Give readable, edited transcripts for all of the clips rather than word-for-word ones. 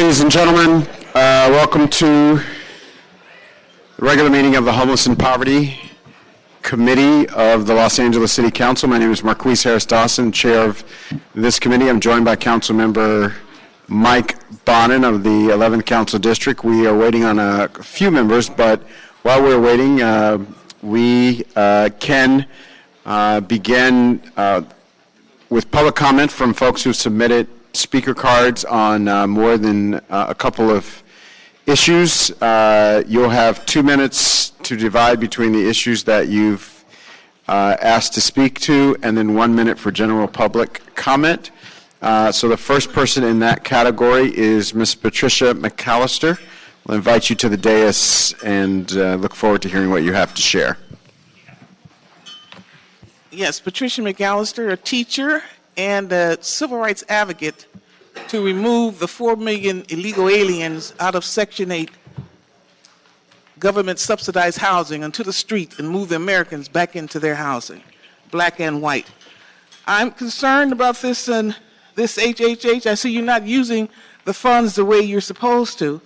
Ladies and gentlemen, welcome to the regular meeting of the Homeless and Poverty Committee of the Los Angeles City Council. My name is Marquise Harris Dawson, chair of this committee. I'm joined by Council Member Mike Bonin of the 11th Council District. We are waiting on a few members, but while we're waiting, we can begin with public comment from folks who submitted speaker cards on more than a couple of issues. You'll have 2 minutes to divide between the issues that you've asked to speak to, and then 1 minute for general public comment. So the first person in that category is Ms. Patricia McAllister. I'll invite you to the dais and look forward to hearing what you have to share. Yes, Patricia McAllister, a teacher and a civil rights advocate to remove the 4 million illegal aliens out of Section 8 government-subsidized housing onto the street and move the Americans back into their housing, black and white. I'm concerned about this and this HHH. I see you're not using the funds the way you're supposed to.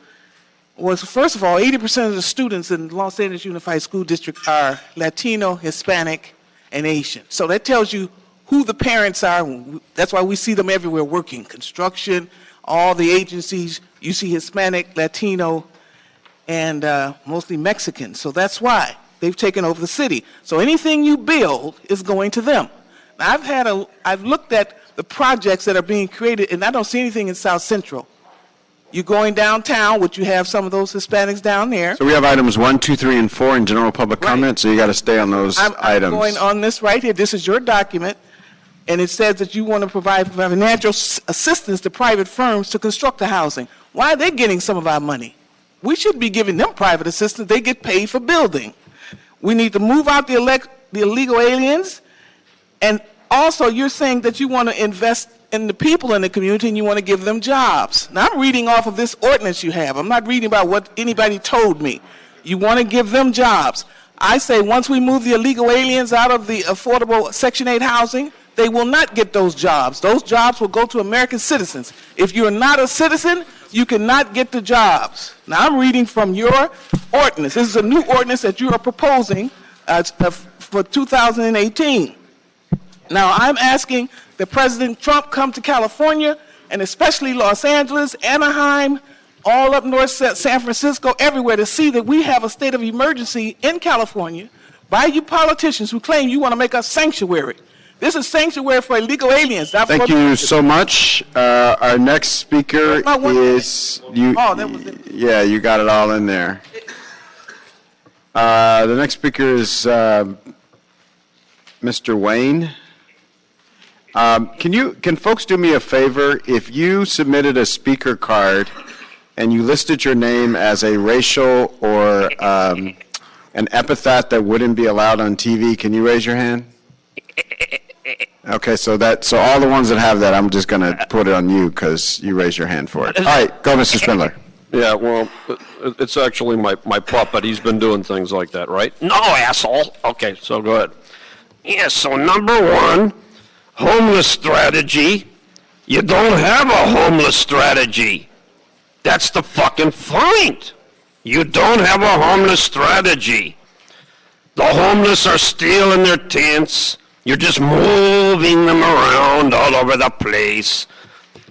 Well, first of all, 80% of the students in Los Angeles Unified School District are Latino, Hispanic, and Asian. So that tells you who the parents are. That's why we see them everywhere working. Construction, all the agencies, you see Hispanic, Latino, and mostly Mexican. So that's why they've taken over the city. So anything you build is going to them. Now, I've looked at the projects that are being created, and I don't see anything in South Central. You're going downtown, which you have some of those Hispanics down there. So we have items 1, 2, 3, and 4 in general public comment, so you got to stay on those items. I'm going on this right here. This is your document, and it says that you want to provide financial assistance to private firms to construct the housing. Why are they getting some of our money? We should be giving them private assistance. They get paid for building. We need to move out the illegal aliens, and also you're saying that you want to invest in the people in the community and you want to give them jobs. Now, I'm reading off of this ordinance you have. I'm not reading about what anybody told me. You want to give them jobs. I say once we move the illegal aliens out of the affordable Section 8 housing, they will not get those jobs. Those jobs will go to American citizens. If you're not a citizen, you cannot get the jobs. Now, I'm reading from your ordinance. This is a new ordinance that you are proposing for 2018. Now, I'm asking that President Trump come to California, and especially Los Angeles, Anaheim, all up north, San Francisco, everywhere, to see that we have a state of emergency in California by you politicians who claim you want to make us sanctuary. This is sanctuary for illegal aliens. Thank you so much. Our next speaker is you. Oh, that was it. Yeah, you got it all in there. The next speaker is Mr. Wayne. Can folks do me a favor? If you submitted a speaker card and you listed your name as a racial or an epithet that wouldn't be allowed on TV, can you raise your hand? Okay, so all the ones that have that, I'm just going to put it on you because you raised your hand for it. All right, go, Mr. Spindler. Yeah, well, it's actually my puppet. He's been doing things like that, right? No, asshole. Okay, so go ahead. Yeah, so number 1, homeless strategy. You don't have a homeless strategy. That's the fucking point. You don't have a homeless strategy. The homeless are still in their tents. You're just moving them around all over the place.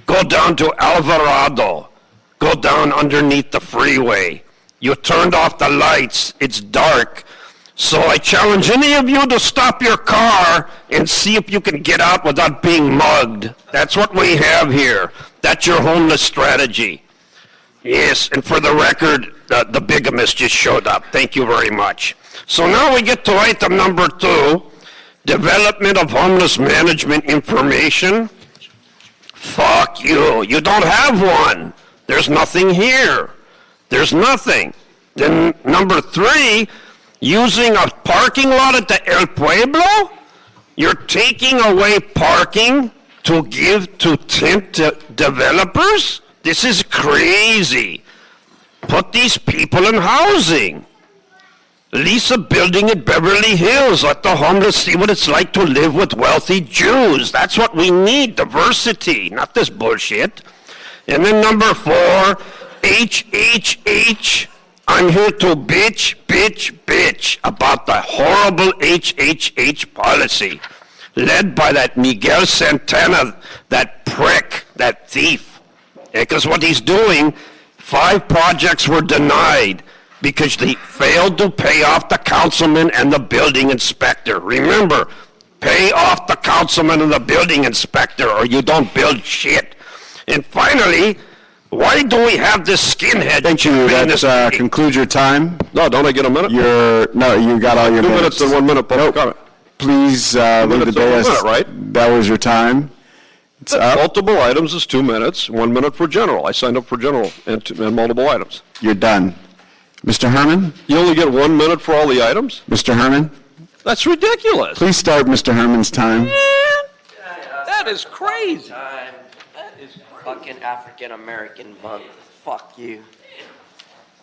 Go down to Alvarado. Go down underneath the freeway. You turned off the lights. It's dark. So I challenge any of you to stop your car and see if you can get out without being mugged. That's what we have here. That's your homeless strategy. Yes, and for the record, the bigamist just showed up. Thank you very much. So now we get to item number 2, development of homeless management information. Fuck you. You don't have one. There's nothing here. There's nothing. Then number 3, using a parking lot at the El Pueblo? You're taking away parking to give to tent developers? This is crazy. Put these people in housing. Lease a building in Beverly Hills. Let the homeless see what it's like to live with wealthy Jews. That's what we need, diversity, not this bullshit. And then number 4, HHH. I'm here to bitch about the horrible HHH policy led by that Miguel Santana, that prick, that thief. Because what he's doing, 5 projects were denied because they failed to pay off the councilman and the building inspector. Remember, pay off the councilman and the building inspector or you don't build shit. And finally, why do we have this skinhead? Thank you. That concludes your time. No, don't I get a minute? No, you got all your 2 minutes and 1 minute public comment. Please leave the dais. Right? That was your time. It's up. Multiple items is 2 minutes, 1 minute for general. I signed up for general and multiple items. You're done. Mr. Herman? You only get 1 minute for all the items? Mr. Herman? That's ridiculous. Please start Mr. Herman's time. That is crazy. That is fucking African American month. Fuck you.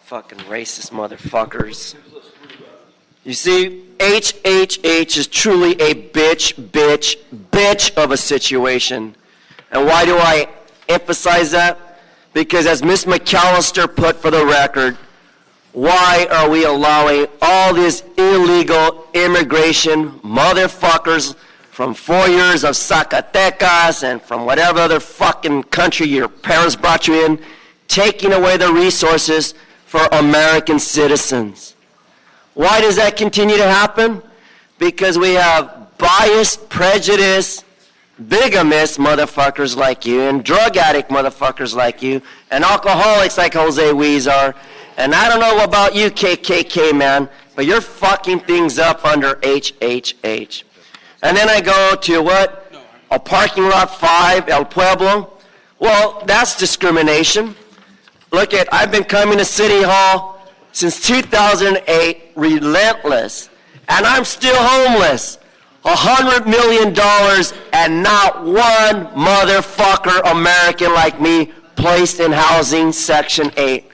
Fucking racist motherfuckers. You see, HHH is truly a bitch of a situation. And why do I emphasize that? Because as Ms. McAllister put for the record, why are we allowing all these illegal immigration motherfuckers from 4 years of Zacatecas and from whatever other fucking country your parents brought you in, taking away the resources for American citizens? Why does that continue to happen? Because we have biased, prejudiced, bigamous motherfuckers like you, and drug addict motherfuckers like you, and alcoholics like Jose Huizar. And I don't know about you, KKK man, but you're fucking things up under HHH. And then I go to what? A parking lot 5, El Pueblo. Well, that's discrimination. Look at, I've been coming to City Hall since 2008, relentless, and I'm still homeless. $100 million and not one motherfucker American like me placed in housing Section 8.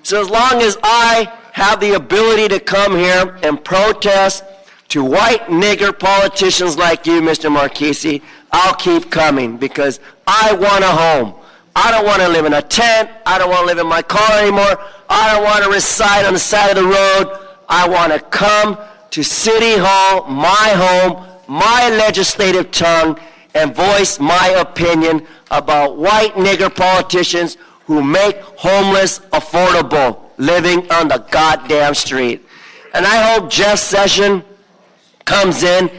So as long as I have the ability to come here and protest to white nigger politicians like you, Mr. Marchese, I'll keep coming because I want a home. I don't want to live in a tent. I don't want to live in my car anymore. I don't want to reside on the side of the road. I want to come to City Hall, my home, my legislative tongue, and voice my opinion about white nigger politicians who make homeless affordable, living on the goddamn street. And I hope Jeff Sessions comes in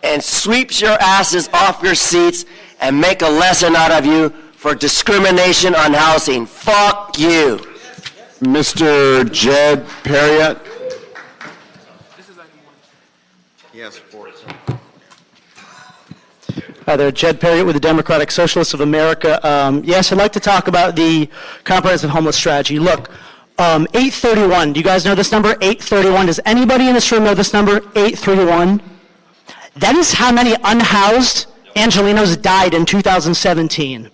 and sweeps your asses off your seats and make a lesson out of you for discrimination on housing. Fuck you. Mr. Jed Perriott. Yes, for it. Hi there, Jed Perriott with the Democratic Socialists of America. Yes, I'd like to talk about the comprehensive homeless strategy. Look, 831, do you guys know this number? 831, does anybody in this room know this number? 831? That is how many unhoused Angelenos died in 2017.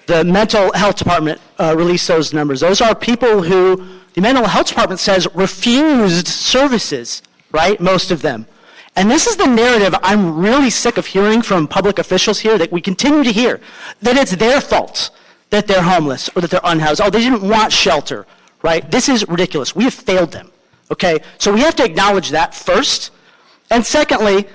The mental health department released those numbers. Those are people who the mental health department says refused services, right? Most of them. And this is the narrative I'm really sick of hearing from public officials here, that we continue to hear, that it's their fault that they're homeless or that they're unhoused. Oh, they didn't want shelter, right? This is ridiculous. We have failed them, okay? So we have to acknowledge that first. And secondly,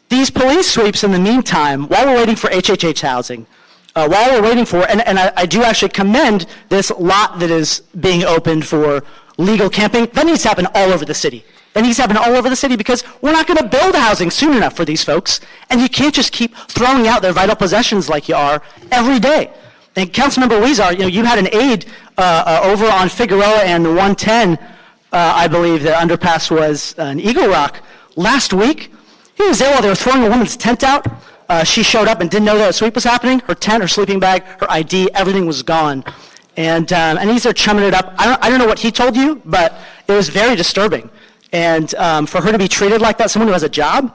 these police sweeps in the meantime, while we're waiting for HHH housing, while we're waiting for, and I do actually commend this lot that is being opened for legal camping. That needs to happen all over the city. That needs to happen all over the city because we're not going to build housing soon enough for these folks. And you can't just keep throwing out their vital possessions like you are every day. And Councilmember Huizar, you had an aide over on Figueroa and 110, I believe the underpass was in Eagle Rock. Last week, he was there while they were throwing a woman's tent out. She showed up and didn't know that a sweep was happening. Her tent, her sleeping bag, her ID, everything was gone. And he's there chumming it up. I don't know what he told you, but it was very disturbing. And for her to be treated like that, someone who has a job,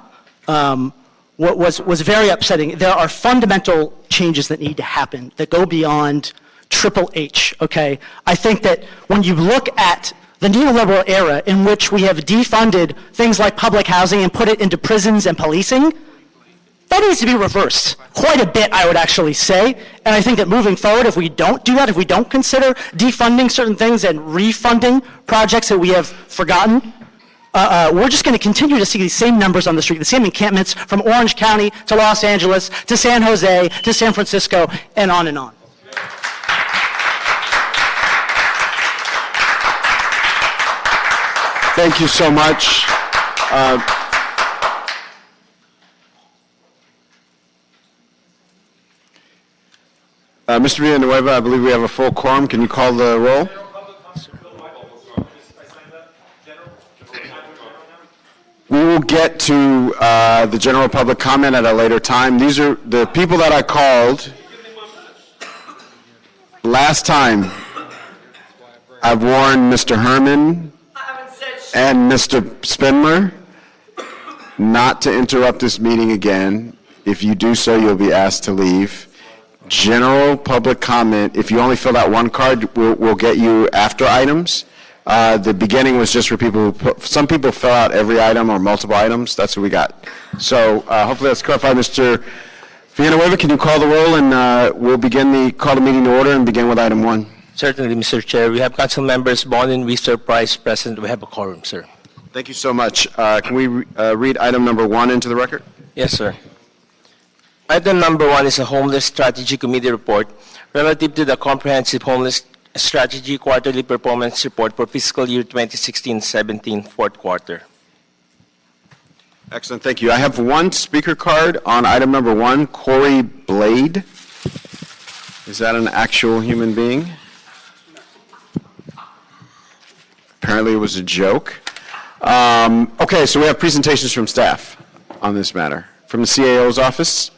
was very upsetting. There are fundamental changes that need to happen that go beyond Triple H, okay? I think that when you look at the neoliberal era in which we have defunded things like public housing and put it into prisons and policing, That needs to be reversed quite a bit, I would actually say. And I think that moving forward, if we don't do that, if we don't consider defunding certain things and refunding projects that we have forgotten, we're just going to continue to see these same numbers on the street, the same encampments from Orange County to Los Angeles to San Jose to San Francisco and on and on. Thank you so much. Mr. Villanueva, I believe we have a full quorum. Can you call the roll? We will get to the general public comment at a later time. These are the people that I called last time. I've warned Mr. Herman and Mr. Spindler not to interrupt this meeting again. If you do so, you'll be asked to leave. General public comment, if you only fill out one card, we'll get you after items. The beginning was just for people who some people fill out every item or multiple items. That's what we got. So hopefully that's clarified. Mr. Villanueva, can you call the roll, and we'll call the meeting to order and begin with item 1. Certainly, Mr. Chair. We have council members Bonin, Weister, Price present. We have a quorum, sir. Thank you so much. Can we read item number 1 into the record? Yes, sir. Item number 1 is a Homeless Strategy Committee report relative to the Comprehensive Homeless Strategy Quarterly Performance Report for fiscal year 2016-17, fourth quarter. Excellent, thank you. I have one speaker card on item number 1, Corey Blade. Is that an actual human being? Apparently it was a joke. Okay, so we have presentations from staff on this matter. From the CAO's office,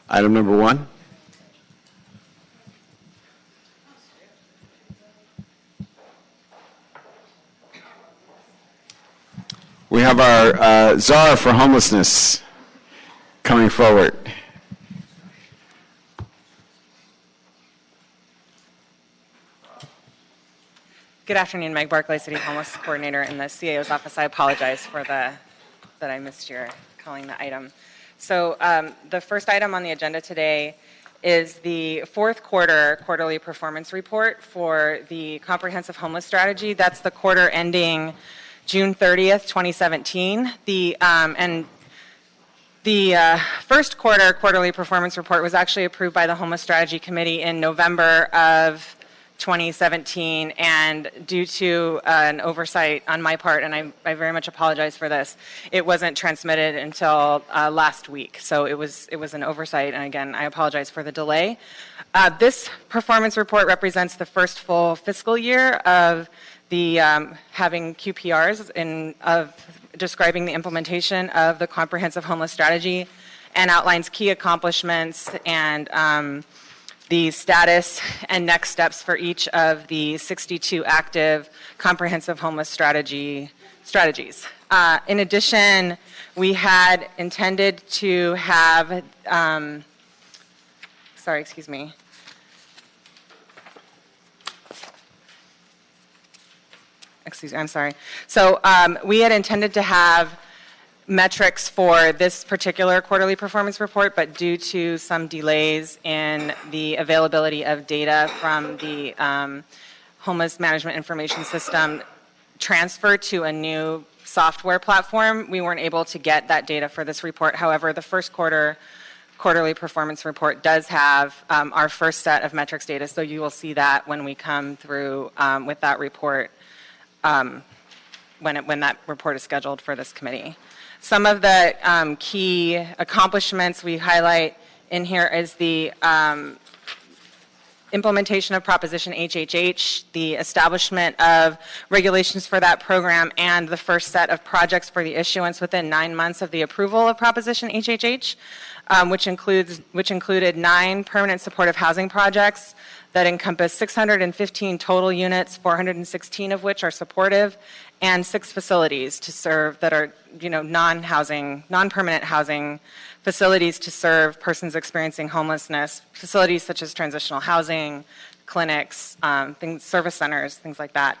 item number 1. We have our czar for homelessness coming forward. Good afternoon, Meg Barclay, City Homeless Coordinator in the CAO's office. I apologize for that I missed your calling the item. So the first item on the agenda today is the fourth quarter quarterly performance report for the Comprehensive Homeless Strategy. That's the quarter ending June 30th, 2017. The first quarter quarterly performance report was actually approved by the Homeless Strategy Committee in November of 2017, and due to an oversight on my part, and I very much apologize for this, it wasn't transmitted until last week. So it was an oversight, and again, I apologize for the delay. This performance report represents the first full fiscal year of the having QPRs of describing the implementation of the Comprehensive Homeless Strategy, and outlines key accomplishments and the status and next steps for each of the 62 active comprehensive homeless strategies. In addition, we had intended to have, So we had intended to have metrics for this particular quarterly performance report, but due to some delays in the availability of data from the Homeless Management Information System transfer to a new software platform, we weren't able to get that data for this report. However, the first quarterly performance report does have our first set of metrics data, so you will see that when we come through with that report, when that report is scheduled for this committee. Some of the key accomplishments we highlight in here is the implementation of Proposition HHH, the establishment of regulations for that program, and the first set of projects for the issuance within 9 months of the approval of Proposition HHH, which included 9 permanent supportive housing projects that encompass 615 total units, 416 of which are supportive, and 6 facilities to serve that are, non-permanent housing facilities to serve persons experiencing homelessness, facilities such as transitional housing, clinics, service centers, things like that.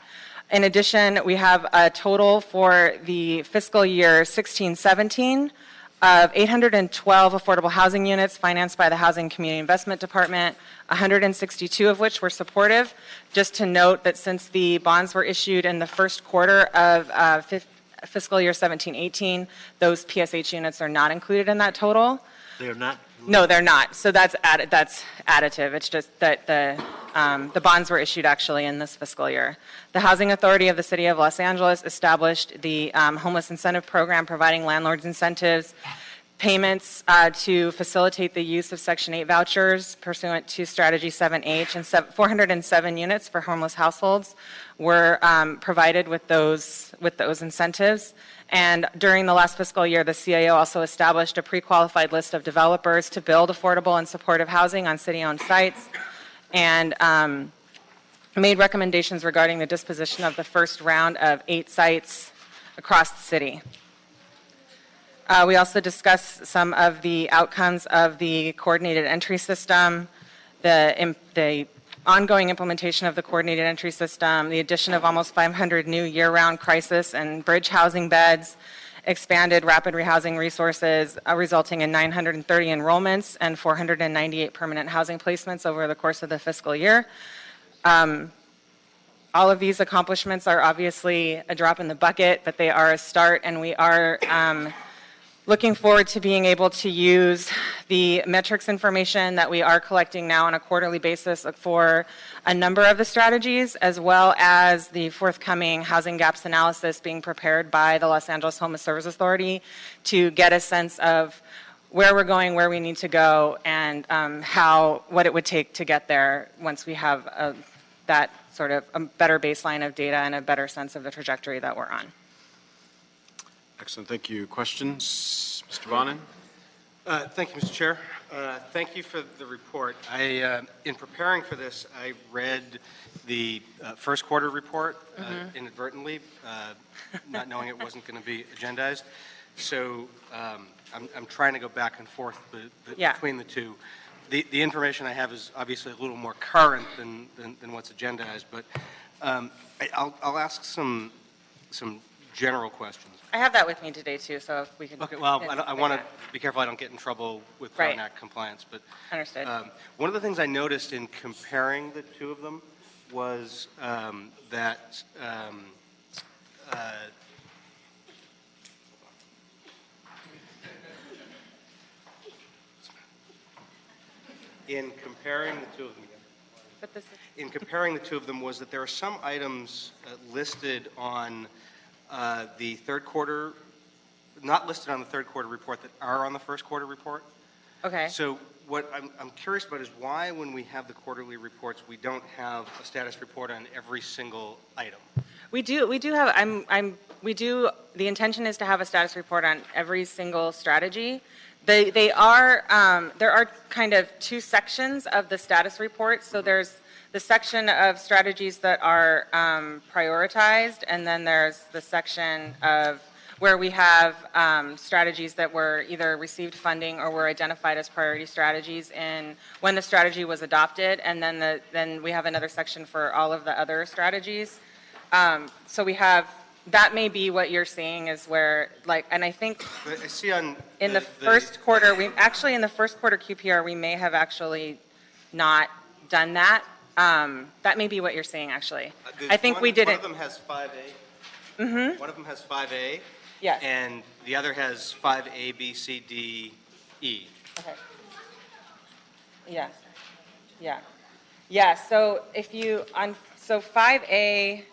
In addition, we have a total for the fiscal year 16-17 of 812 affordable housing units financed by the Housing Community Investment Department, 162 of which were supportive. Just to note that since the bonds were issued in the first quarter of fiscal year 17-18, those PSH units are not included in that total. They are not? No, they're not. So that's additive. It's just that the bonds were issued actually in this fiscal year. The Housing Authority of the City of Los Angeles established the Homeless Incentive Program, providing landlords incentives, payments to facilitate the use of Section 8 vouchers pursuant to Strategy 7H, and 407 units for homeless households were provided with those incentives. And during the last fiscal year, the CAO also established a pre-qualified list of developers to build affordable and supportive housing on city-owned sites, and made recommendations regarding the disposition of the first round of 8 sites across the city. We also discussed some of the outcomes of the coordinated entry system, the ongoing implementation of the coordinated entry system, the addition of almost 500 new year-round crisis and bridge housing beds, expanded rapid rehousing resources, resulting in 930 enrollments and 498 permanent housing placements over the course of the fiscal year. All of these accomplishments are obviously a drop in the bucket, but they are a start, and we are looking forward to being able to use the metrics information that we are collecting now on a quarterly basis for a number of the strategies, as well as the forthcoming housing gaps analysis being prepared by the Los Angeles Homeless Service Authority, to get a sense of where we're going, where we need to go, and what it would take to get there once we have that sort of a better baseline of data and a better sense of the trajectory that we're on. Excellent. Thank you. Questions? Mr. Bonin? Thank you, Mr. Chair. Thank you for the report. In preparing for this, I read the first quarter report inadvertently, not knowing it wasn't going to be agendized. So I'm trying to go back and forth between the two. The information I have is obviously a little more current than what's agendized, but I'll ask some general questions. I have that with me today too, so if we can. Okay, well, I want to be careful I don't get in trouble with Crown Act compliance, but understood. One of the things I noticed in comparing the two of them was that in comparing the two of them, was that there are some items listed on the third quarter, not listed on the third quarter report, that are on the first quarter report. Okay. So what I'm curious about is why, when we have the quarterly reports, we don't have a status report on every single item. We do have. The intention is to have a status report on every single strategy. There are kind of two sections of the status report. So there's the section of strategies that are prioritized, and then there's the section of where we have strategies that were either received funding or were identified as priority strategies when the strategy was adopted, and then we have another section for all of the other strategies. So we have, that may be what you're seeing is where, and I think I see in the first quarter, in the first quarter QPR, we may have actually not done that. That may be what you're saying, actually. I think we did it. One of them has 5A. Mm-hmm. One of them has 5A. Yes. And the other has 5A, B, C, D, E. Okay. Yes. Yeah. Yeah. So so 5A,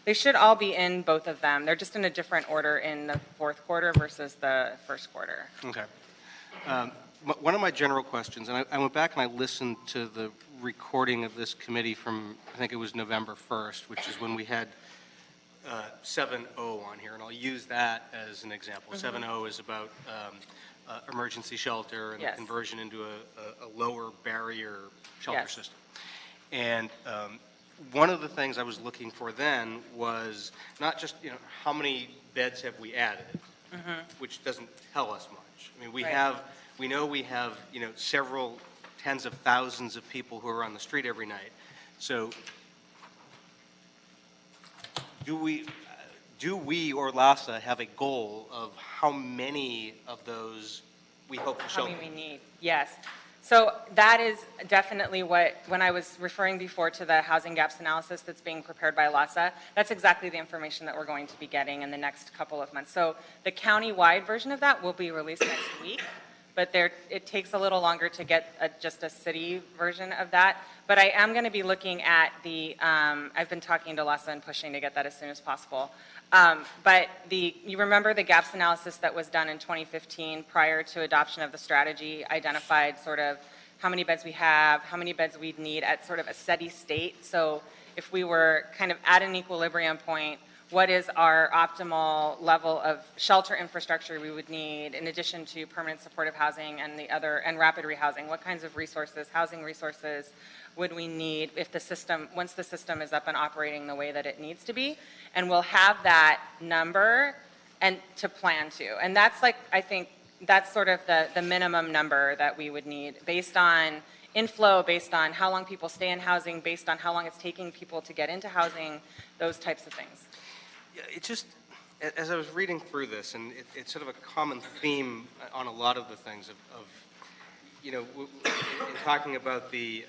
they should all be in both of them. They're just in a different order in the fourth quarter versus the first quarter. Okay. One of my general questions, and I went back and I listened to the recording of this committee from, I think it was November 1st, which is when we had 7.0 on here, and I'll use that as an example. 7.0 is about emergency shelter and the conversion into a lower barrier shelter system. And one of the things I was looking for then was not just, how many beds have we added, which doesn't tell us much. I mean, we know we have, several tens of thousands of people who are on the street every night. So do do we or LASA have a goal of how many of those we hope to How shelter? many we need, yes. So that is definitely what, when I was referring before to the housing gaps analysis that's being prepared by LASA, that's exactly the information that we're going to be getting in the next couple of months. So the county-wide version of that will be released next week, but it takes a little longer to get just a city version of that. But I am going to be looking at I've been talking to LASA and pushing to get that as soon as possible. But you remember the gaps analysis that was done in 2015 prior to adoption of the strategy identified sort of how many beds we have, how many beds we'd need at sort of a steady state. So if we were kind of at an equilibrium point, what is our optimal level of shelter infrastructure we would need in addition to permanent supportive housing and and rapid rehousing? What kinds of resources, housing resources, would we need if once the system is up and operating the way that it needs to be? And we'll have that number and to plan to. And that's I think that's sort of the minimum number that we would need based on inflow, based on how long people stay in housing, based on how long it's taking people to get into housing, those types of things. Yeah, it just, as I was reading through this, and it's sort of a common theme on a lot of the things of in talking about the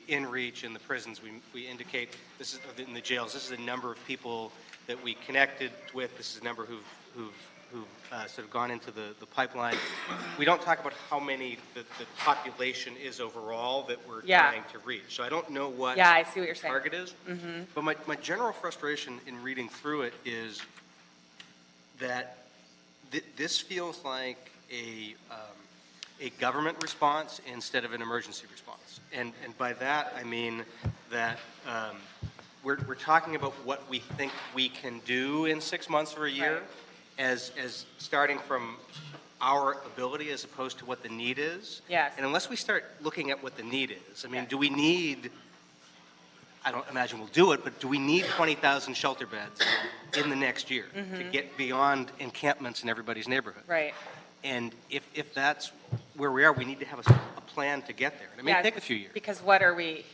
in-reach in the prisons, we indicate this is in the jails. This is the number of people that we connected with. This is the number who've sort of gone into the pipeline. We don't talk about how many the population is overall that we're trying to reach. So I don't know what I see what you're saying. target is. Mm-hmm. But my general frustration in reading through it is that this feels like a government response instead of an emergency response. And by that I mean that we're talking about what we think we can do in 6 months or a year. Right. As starting from our ability as opposed to what the need is. Yes. And unless we start looking at what the need is, I mean, do we need, I don't imagine we'll do it, but do we need 20,000 shelter beds in the next year to get beyond encampments in everybody's neighborhood? Right. And if that's where we are, we need to have a plan to get there. And it may take a few years. Because what are we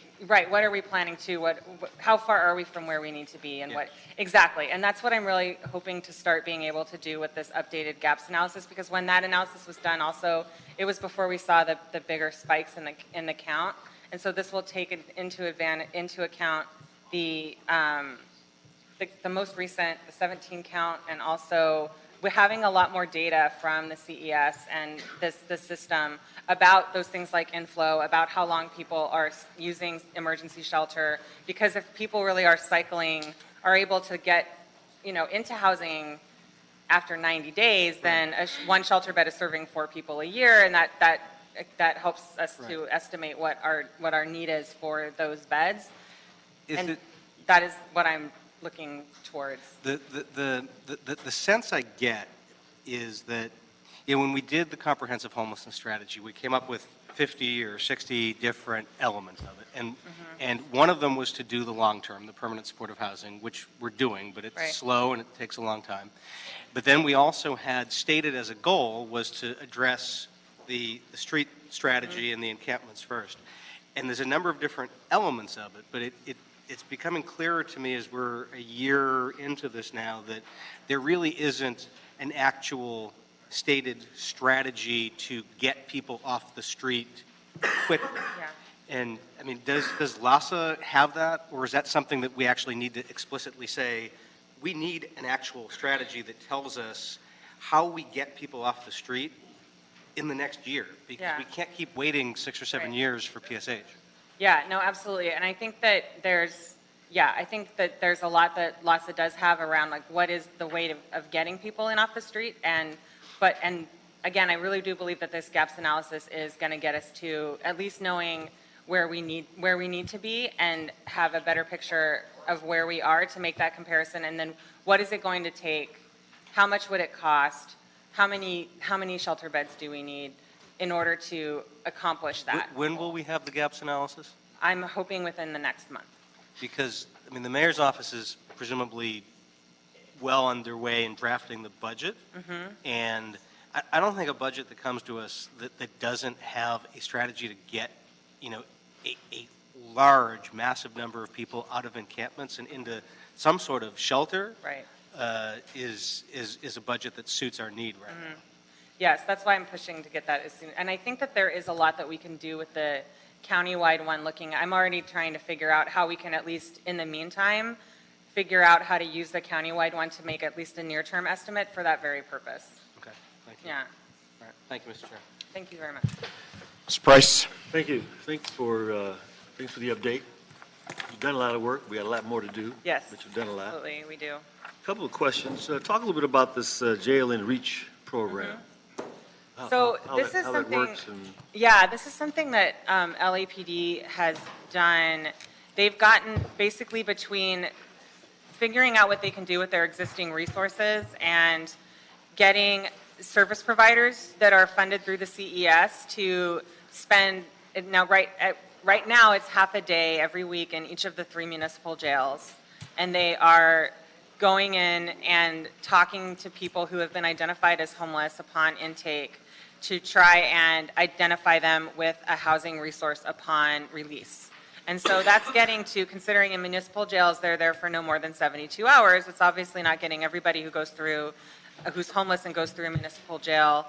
planning to, how far are we from where we need to be and what, exactly. And that's what I'm really hoping to start being able to do with this updated gaps analysis, because when that analysis was done also, it was before we saw the bigger spikes in the count. And so this will take into account the most recent, the 17 count, and also we're having a lot more data from the CES and this system about those things like inflow, about how long people are using emergency shelter, because if people really are are able to get, into housing after 90 days, then one shelter bed is serving 4 people a year, and that helps us to estimate what our need is for those beds. That is what I'm looking towards. The sense I get is that when we did the comprehensive homelessness strategy, we came up with 50 or 60 different elements of it, and one of them was to do the long term, the permanent supportive housing, which we're doing, but it's slow and it takes a long time. But then we also had stated as a goal was to address the street strategy and the encampments first, and there's a number of different elements of it, but it's becoming clearer to me as we're a year into this now that there really isn't an actual stated strategy to get people off the street quickly. Yeah. And I mean, does LASA have that, or is that something that we actually need to explicitly say, we need an actual strategy that tells us how we get people off the street in the next year? Because we can't keep waiting 6 or 7 years for PSH. Yeah, no, absolutely. And I think that there's a lot that LASA does have around, like, what is the way of getting people in off the street. And again, I really do believe that this gaps analysis is going to get us to at least knowing where we need to be and have a better picture of where we are to make that comparison. And then what is it going to take? How much would it cost? How many shelter beds do we need in order to accomplish that? When will we have the gaps analysis? I'm hoping within the next month. Because, I mean, the mayor's office is presumably well underway in drafting the budget. And I don't think a budget that comes to us that doesn't have a strategy to get, a large, massive number of people out of encampments and into some sort of shelter. Right. is a budget that suits our need right now. Yes, that's why I'm pushing to get that as soon. And I think that there is a lot that we can do with the countywide one I'm already trying to figure out how we can, at least in the meantime, figure out how to use the countywide one to make at least a near-term estimate for that very purpose. Okay, thank you. Yeah. All right, thank you, Mr. Chair. Thank you very much. Mr. Price? Thank you. Thanks for the update. You've done a lot of work. We got a lot more to do. Yes. But you've done a lot. Absolutely, we do. A couple of questions. Talk a little bit about this jail and reach program. So How this that- is how that something. works and- Yeah, this is something that LAPD has done. They've gotten basically between figuring out what they can do with their existing resources and getting service providers that are funded through the CES to spend now right now it's half a day every week in each of the 3 municipal jails, and they are going in and talking to people who have been identified as homeless upon intake to try and identify them with a housing resource upon release. And so that's getting to, considering in municipal jails they're there for no more than 72 hours, it's obviously not getting everybody who goes through, who's homeless and goes through a municipal jail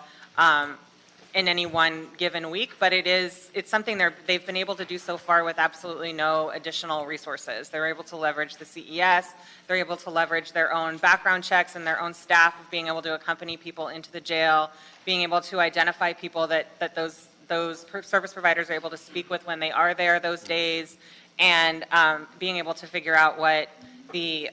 in any one given week, but it's something they've been able to do so far with absolutely no additional resources. They're able to leverage the CES, they're able to leverage their own background checks and their own staff of being able to accompany people into the jail, being able to identify people that those service providers are able to speak with when they are there those days, and being able to figure out what the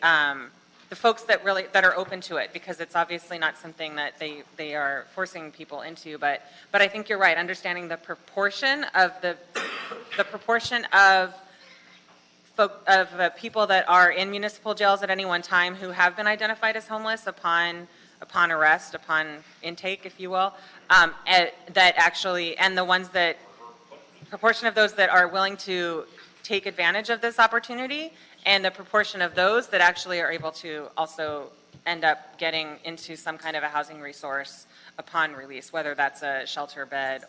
folks that are open to it, because it's obviously not something that they are forcing people into. But I think you're right. Understanding the proportion of the proportion of people that are in municipal jails at any one time who have been identified as homeless upon arrest, upon intake, if you will, that actually, and the ones that proportion of those that are willing to take advantage of this opportunity, and the proportion of those that actually are able to also end up getting into some kind of a housing resource upon release, whether that's a shelter bed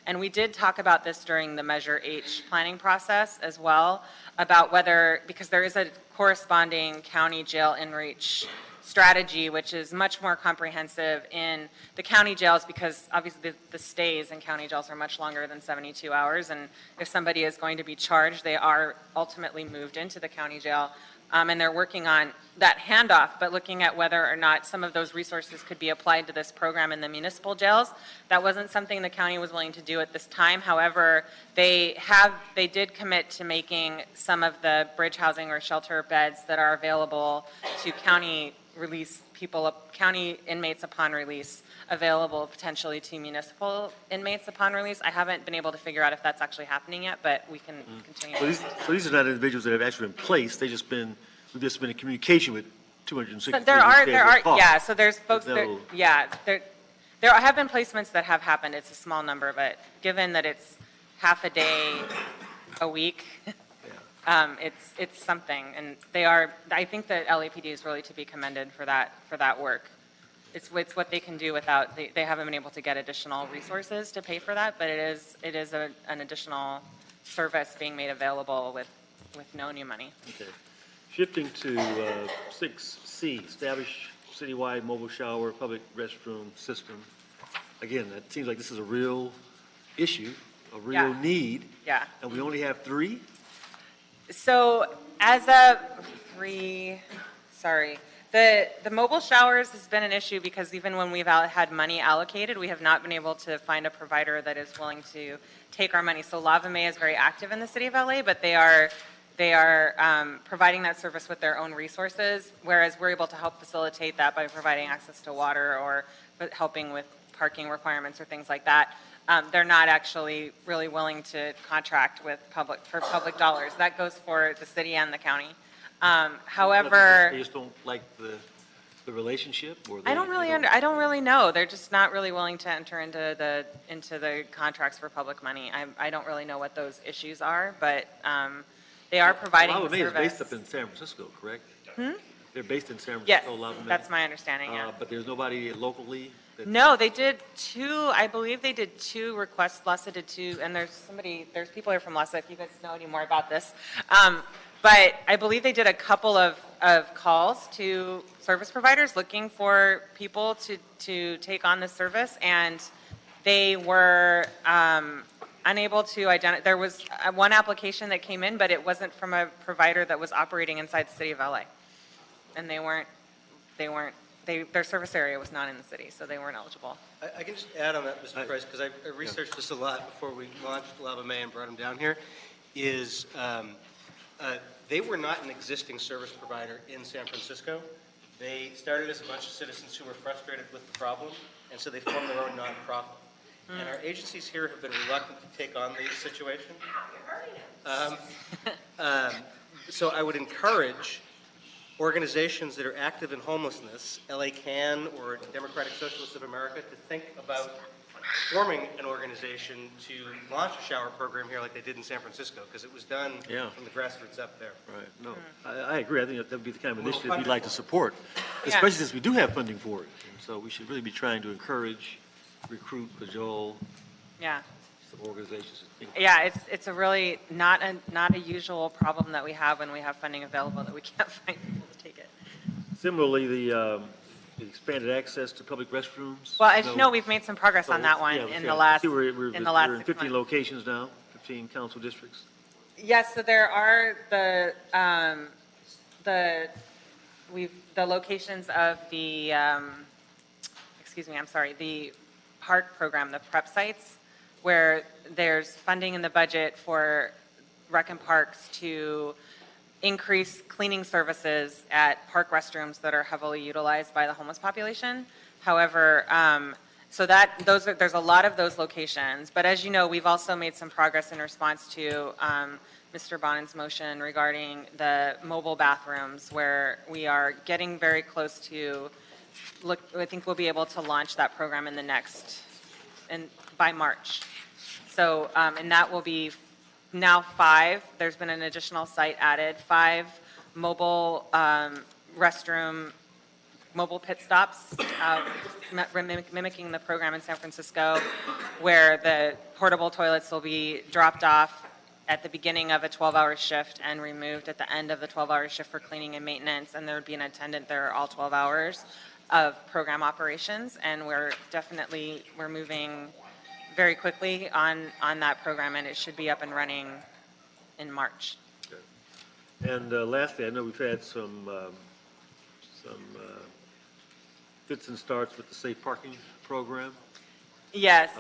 and we did talk about this during the Measure H planning process as well, about whether, because there is a corresponding county jail in-reach strategy, which is much more comprehensive in the county jails, because obviously the stays in county jails are much longer than 72 hours, and if somebody is going to be charged, they are ultimately moved into the county jail, and they're working on that handoff, but looking at whether or not some of those resources could be applied to this program in the municipal jails. That wasn't something the county was willing to do at this time. However, they did commit to making some of the bridge housing or shelter beds that are available to county county inmates upon release, available potentially to municipal inmates upon release. I haven't been able to figure out if that's actually happening yet, but we can continue. So these are not individuals that have actually been placed. We've just been in communication with 260. So there are, yeah, so there's folks there, yeah, there have been placements that have happened. It's a small number, but given that it's half a day a week, it's something, and I think that LAPD is really to be commended for that work. It's what they can do without, they haven't been able to get additional resources to pay for that, but it is an additional service being made available with no new money. Okay. Shifting to 6C, establish citywide mobile shower, public restroom system. Again, that seems like this is a real issue, a real need. Yeah. And we only have 3? So as of 3, sorry, the mobile showers has been an issue because even when we've had money allocated, we have not been able to find a provider that is willing to take our money. So Lava Mae is very active in the city of LA, but they are providing that service with their own resources, whereas we're able to help facilitate that by providing access to water or helping with parking requirements or things like that. They're not actually really willing to contract with for public dollars. That goes for the city and the county. However, They just don't like the relationship, or I don't really know. They're just not really willing to enter into the contracts for public money. I don't really know what those issues are, but they are providing the service. Lava Mae is based up in San Francisco, correct? They're based in San Yes, Francisco, a lot of them. that's my understanding, yeah. But there's nobody locally? No, they did two, I believe they did two requests, LASA did two, and there's people here from LASA if you guys know any more about this. But I believe they did a couple of calls to service providers looking for people to take on this service, and they were unable to identify. There was one application that came in, but it wasn't from a provider that was operating inside the city of LA. And their service area was not in the city, so they weren't eligible. I can just add on that, Mr. Price, because I researched this a lot before we launched Lava May and brought him down here, is they were not an existing service provider in San Francisco. They started as a bunch of citizens who were frustrated with the problem, and so they formed their own nonprofit. And our agencies here have been reluctant to take on the situation. So I would encourage organizations that are active in homelessness, LA CAN or Democratic Socialists of America, to think about forming an organization to launch a shower program here like they did in San Francisco, because it was done from the grassroots up there. Right. No, I agree. I think that would be the kind of initiative we'd like to support, especially since we do have funding for it. And so we should really be trying to encourage, recruit, cajole some organizations. To think Yeah, it's a really not a usual problem that we have when we have funding available that we can't find people to take it. Similarly, the expanded access to public restrooms. Well, as you know, we've made some progress on that one in the last we're in the last in 6 15 months. locations now, 15 council districts. Yes, so there are the locations of the the park program, the prep sites, where there's funding in the budget for rec and parks to increase cleaning services at park restrooms that are heavily utilized by the homeless population. However, there's a lot of those locations, but as you know, we've also made some progress in response to Mr. Bonin's motion regarding the mobile bathrooms, where we are getting very close to I think we'll be able to launch that program in by March. So, and that will be now 5. There's been an additional site added, 5 mobile mobile pit stops, mimicking the program in San Francisco, where the portable toilets will be dropped off at the beginning of a 12-hour shift and removed at the end of the 12-hour shift for cleaning and maintenance, and there would be an attendant there all 12 hours of program operations, and we're moving very quickly on that program, and it should be up and running in March. Okay. And lastly, I know we've had some fits and starts with the safe parking program. Yes.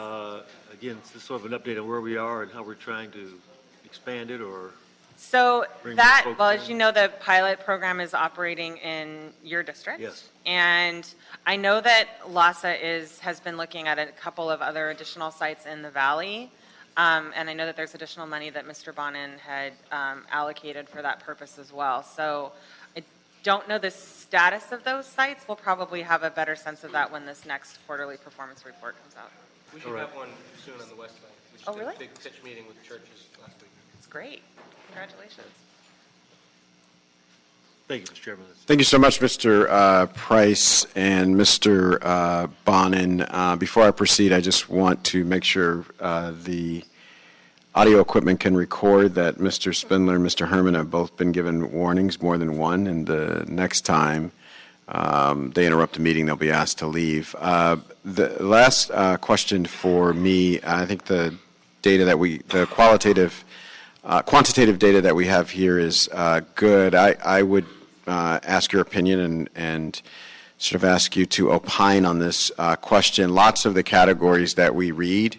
Again, this is sort of an update on where we are and how we're trying to expand it or So bring that, folks well, in. as you know, the pilot program is operating in your district. Yes. And I know that LASA has been looking at a couple of other additional sites in the valley. And I know that there's additional money that Mr. Bonin had allocated for that purpose as well. So I don't know the status of those sites. We'll probably have a better sense of that when this next quarterly performance report comes out. We should have one soon on the West Bank. We just Oh, did really? a big pitch meeting with churches last week. It's great. Congratulations. Thank you, Mr. Chairman. Thank you so much, Mr. Price and Mr. Bonin. Before I proceed, I just want to make sure the audio equipment can record that Mr. Spindler and Mr. Herman have both been given warnings, more than one, and the next time they interrupt the meeting, they'll be asked to leave. The last question for me, I think the data that the quantitative data that we have here is good. I would ask your opinion and sort of ask you to opine on this question. Lots of the categories that we read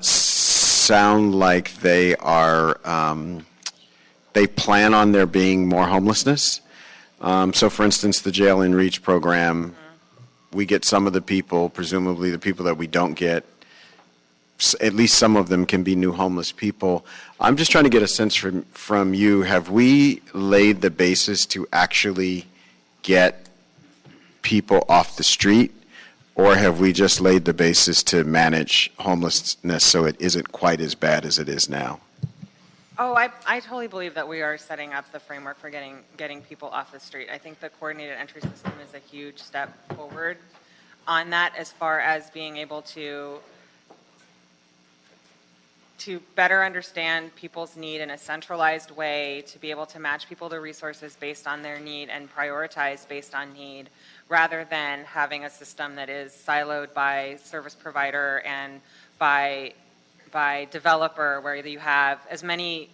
sound like they plan on there being more homelessness. So, for instance, the Jail in Reach program, we get some of the people, presumably the people that we don't get, at least some of them can be new homeless people. I'm just trying to get a sense from you, have we laid the basis to actually get people off the street, or have we just laid the basis to manage homelessness so it isn't quite as bad as it is now? Oh, I totally believe that we are setting up the framework for getting people off the street. I think the coordinated entry system is a huge step forward on that, as far as being able to better understand people's need in a centralized way, to be able to match people to resources based on their need and prioritize based on need, rather than having a system that is siloed by service provider and by developer, where you have as many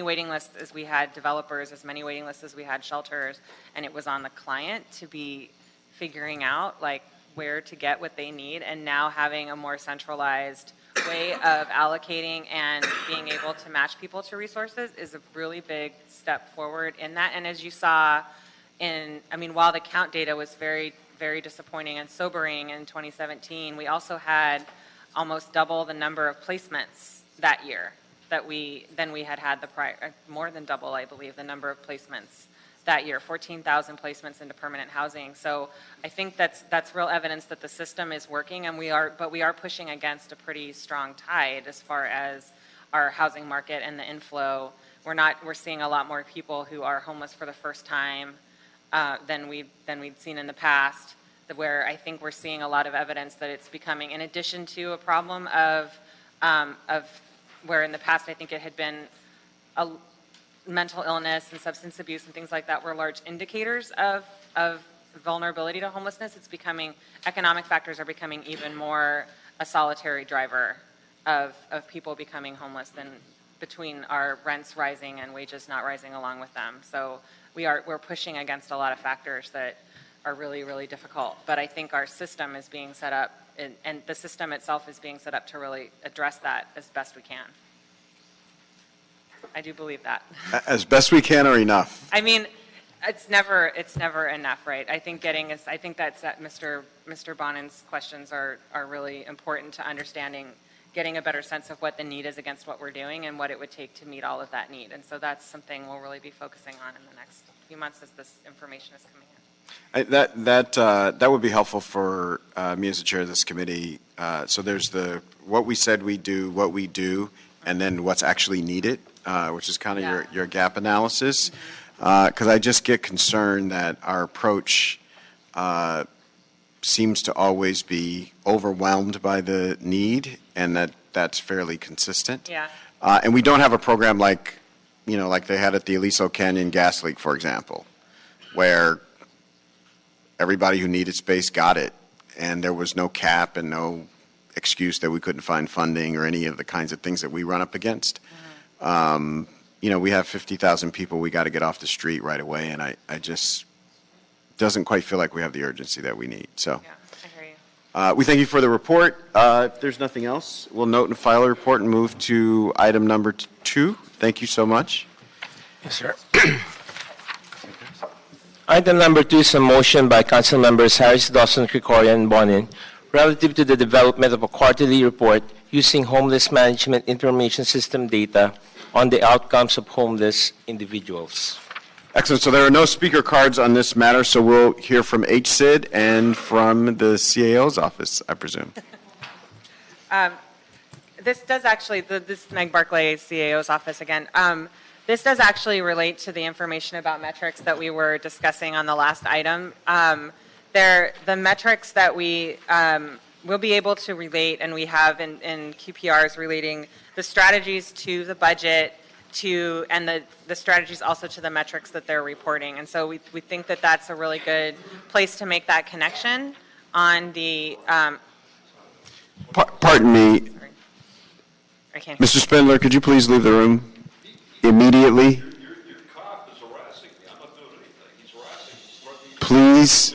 waiting lists as we had developers, as many waiting lists as we had shelters, and it was on the client to be figuring out like where to get what they need. And now having a more centralized way of allocating and being able to match people to resources is a really big step forward in that. And as you saw while the count data was very, very disappointing and sobering in 2017, we also had almost double the number of placements that year than we had the prior, more than double, I believe, the number of placements that year, 14,000 placements into permanent housing. So I think that's real evidence that the system is working, and we are pushing against a pretty strong tide as far as our housing market and the inflow. We're seeing a lot more people who are homeless for the first time than we'd seen in the past, where I think we're seeing a lot of evidence that it's becoming, in addition to a problem of where in the past I think it had been mental illness and substance abuse and things like that were large indicators of vulnerability to homelessness. It's becoming, economic factors are becoming even more a solitary driver of people becoming homeless, than between our rents rising and wages not rising along with them. So we're pushing against a lot of factors that are really, really difficult. But I think our system is being set up, and the system itself is being set up to really address that as best we can. I do believe that. As best we can, or enough? I mean, it's never enough, right? I think that's that Mr. Bonin's questions are really important to understanding, getting a better sense of what the need is against what we're doing and what it would take to meet all of that need. And so that's something we'll really be focusing on in the next few months as this information is coming in. That would be helpful for me as the chair of this committee. So there's what we said we do, what we do, and then what's actually needed, which is kind of your gap analysis. Because I just get concerned that our approach seems to always be overwhelmed by the need, and that's fairly consistent. Yeah. And we don't have a program like they had at the Aliso Canyon gas leak, for example, where everybody who needed space got it, and there was no cap and no excuse that we couldn't find funding or any of the kinds of things that we run up against. We have 50,000 people we got to get off the street right away, and I just doesn't quite feel like we have the urgency that we need. So, yeah, I hear you. We thank you for the report. If there's nothing else, we'll note and file a report and move to item number 2. Thank you so much. Yes, sir. Item number 2 is a motion by Council Members Harris, Dawson, Krikorian, and Bonin relative to the development of a quarterly report using homeless management information system data on the outcomes of homeless individuals. Excellent. So there are no speaker cards on this matter, so we'll hear from HCID and from the CAO's office, I presume. This does actually, this is Meg Barclay, CAO's office again. This does actually relate to the information about metrics that we were discussing on the last item. The metrics that we will be able to relate, and we have in QPRs relating the strategies to the budget, and the strategies also to the metrics that they're reporting. And so we think that that's a really good place to make that connection on the... Pardon me. Sorry. I can't. Mr. Spindler, could you please leave the room immediately? Your cop is harassing me. I'm not doing anything. He's harassing me. He's threatening me. Please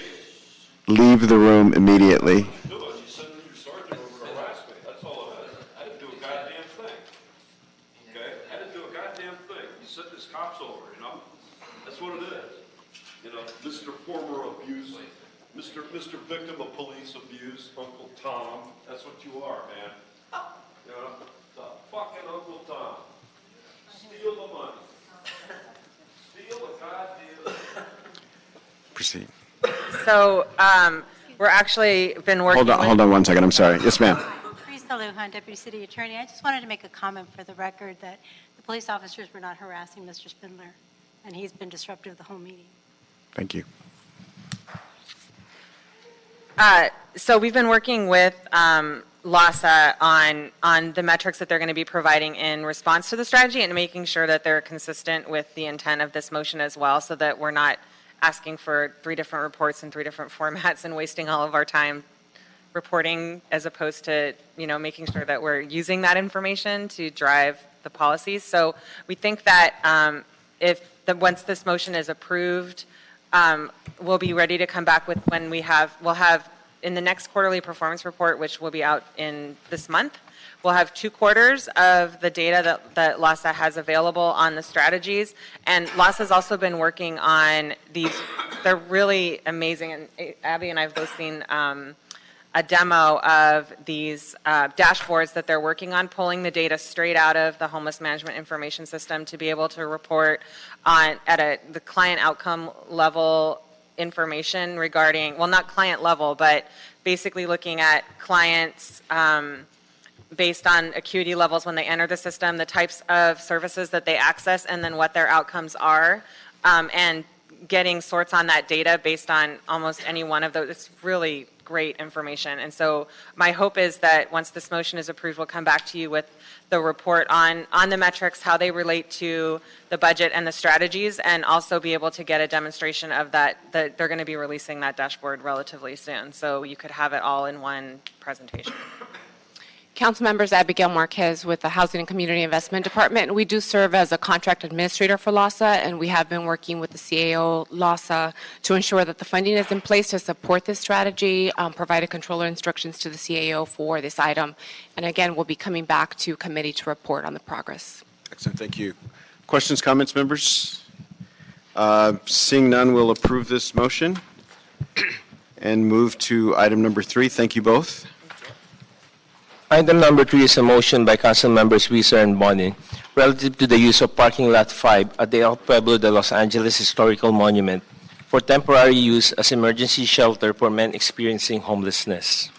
leave the room immediately. You sent in your sergeant over to harass me. That's all it is. I didn't do a goddamn thing. Okay? I didn't do a goddamn thing. You sent this cops over, That's what it is. Mr. Former Abuser. Mr. Victim of Police Abuse, Uncle Tom. That's what you are, man. The fucking Uncle Tom. Steal the money. Steal the goddamn... Proceed. So we're actually been working Hold on 1 second. I'm sorry. Yes, ma'am. Teresa Lujan, Deputy City Attorney. I just wanted to make a comment for the record that the police officers were not harassing Mr. Spindler, and he's been disruptive of the whole meeting. Thank you. So we've been working with LASA on the metrics that they're going to be providing in response to the strategy and making sure that they're consistent with the intent of this motion as well, so that we're not asking for 3 different reports in 3 different formats and wasting all of our time reporting, as opposed to, making sure that we're using that information to drive the policies. So we think that once this motion is approved, we'll be ready to come back with when we'll have in the next quarterly performance report, which will be out in this month, we'll have 2 quarters of the data that LASA has available on the strategies. And LASA's also been working on these, they're really amazing. And Abby and I have both seen a demo of these dashboards that they're working on, pulling the data straight out of the homeless management information system to be able to report on the client outcome level information regarding, well, not client level, but basically looking at clients based on acuity levels when they enter the system, the types of services that they access, and then what their outcomes are, and getting sorts on that data based on almost any one of those. It's really great information. And so my hope is that once this motion is approved, we'll come back to you with the report on the metrics, how they relate to the budget and the strategies, and also be able to get a demonstration of that they're going to be releasing that dashboard relatively soon. So you could have it all in one presentation. Council members, Abigail Marquez with the Housing and Community Investment Department. We do serve as a contract administrator for LASA, and we have been working with the CAO LASA to ensure that the funding is in place to support this strategy, provided controller instructions to the CAO for this item. And again, we'll be coming back to committee to report on the progress. Excellent. Thank you. Questions, comments, members? Seeing none, we'll approve this motion and move to item number 3. Thank you both. Item number 3 is a motion by Council Members Weiser and Bonin relative to the use of parking lot 5 at the El Pueblo de Los Angeles Historical Monument for temporary use as emergency shelter for men experiencing homelessness.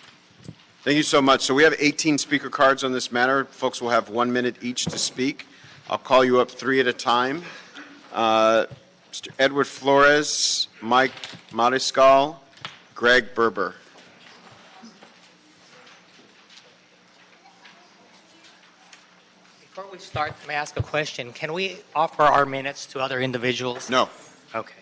Thank you so much. So we have 18 speaker cards on this matter. Folks will have 1 minute each to speak. I'll call you up 3 at a time. Mr. Edward Flores, Mike Mariscal, Greg Berber. Before we start, may I ask a question? Can we offer our minutes to other individuals? No. Okay.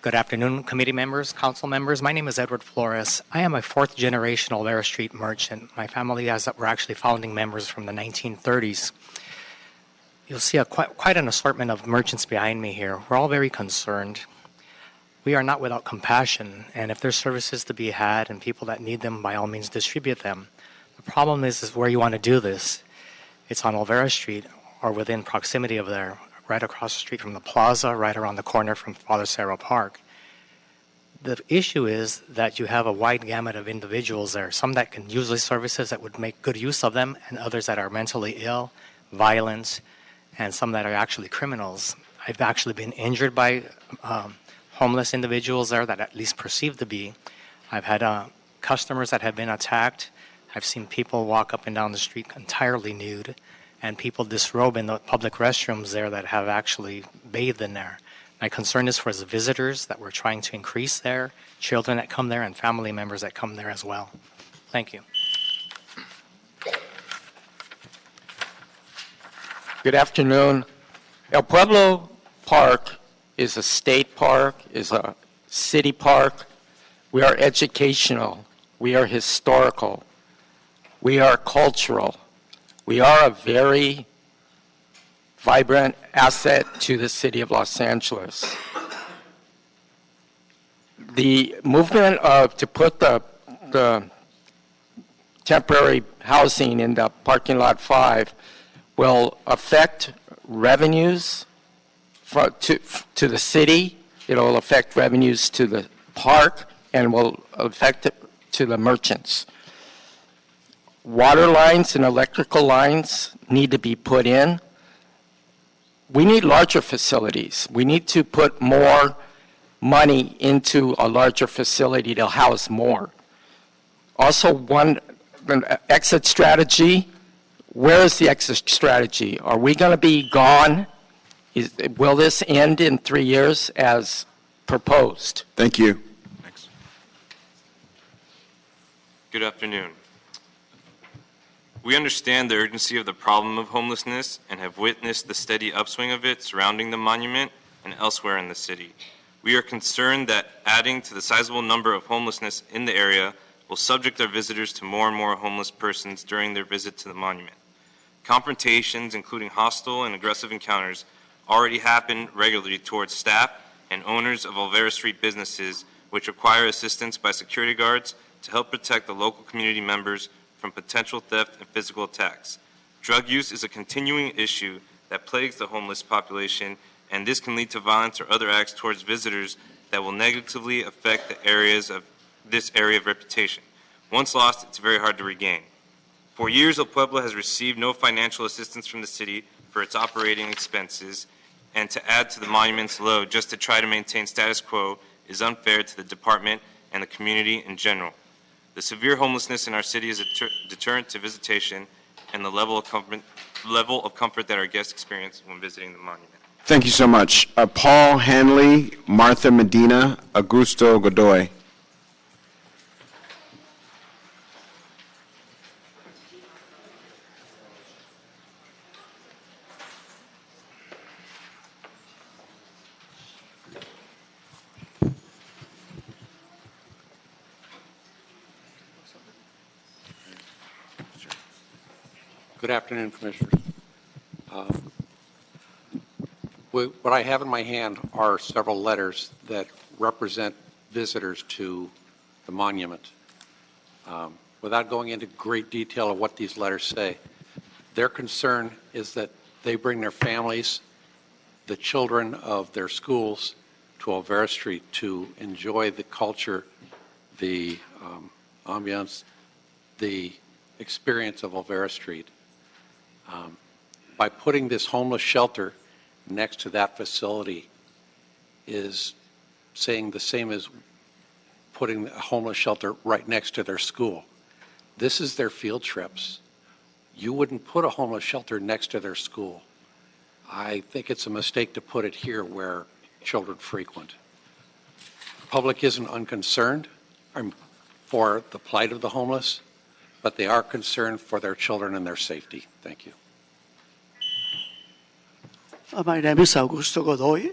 Good afternoon, committee members, council members. My name is Edward Flores. I am a 4th-generation Olvera Street merchant. My family were actually founding members from the 1930s. You'll see quite an assortment of merchants behind me here. We're all very concerned. We are not without compassion, and if there's services to be had and people that need them, by all means distribute them. The problem is where you want to do this. It's on Olvera Street or within proximity of there, right across the street from the plaza, right around the corner from Father Cerro Park. The issue is that you have a wide gamut of individuals there, some that can use these services that would make good use of them, and others that are mentally ill, violent, and some that are actually criminals. I've actually been injured by homeless individuals there that at least perceived to be. I've had customers that have been attacked. I've seen people walk up and down the street entirely nude, and people disrobe in the public restrooms there that have actually bathed in there. My concern is for the visitors that we're trying to increase there, children that come there, and family members that come there as well. Thank you. Good afternoon. El Pueblo Park is a state park, is a city park. We are educational. We are historical. We are cultural. We are a very vibrant asset to the city of Los Angeles. The movement to put the temporary housing in the parking lot 5 will affect revenues to the city. It will affect revenues to the park and will affect it to the merchants. Water lines and electrical lines need to be put in. We need larger facilities. We need to put more money into a larger facility to house more. Also, an exit strategy. Where is the exit strategy? Are we going to be gone? Will this end in 3 years as proposed? Thank you. Thanks. Good afternoon. We understand the urgency of the problem of homelessness and have witnessed the steady upswing of it surrounding the monument and elsewhere in the city. We are concerned that adding to the sizable number of homelessness in the area will subject our visitors to more and more homeless persons during their visit to the monument. Confrontations, including hostile and aggressive encounters, already happen regularly towards staff and owners of Olvera Street businesses, which require assistance by security guards to help protect the local community members from potential theft and physical attacks. Drug use is a continuing issue that plagues the homeless population, and this can lead to violence or other acts towards visitors that will negatively affect this area of reputation. Once lost, it's very hard to regain. For years, El Pueblo has received no financial assistance from the city for its operating expenses, and to add to the monument's load just to try to maintain status quo is unfair to the department and the community in general. The severe homelessness in our city is a deterrent to visitation and the level of comfort that our guests experience when visiting the monument. Thank you so much. Paul Hanley, Martha Medina, Augusto Godoy. Good afternoon, Commissioners. What I have in my hand are several letters that represent visitors to the monument. Without going into great detail of what these letters say, their concern is that they bring their families, the children of their schools, to Olvera Street to enjoy the culture, the ambiance, the experience of Olvera Street. By putting this homeless shelter next to that facility is saying the same as putting a homeless shelter right next to their school. This is their field trips. You wouldn't put a homeless shelter next to their school. I think it's a mistake to put it here where children frequent. The public isn't unconcerned for the plight of the homeless, but they are concerned for their children and their safety. Thank you. My name is Augusto Godoy.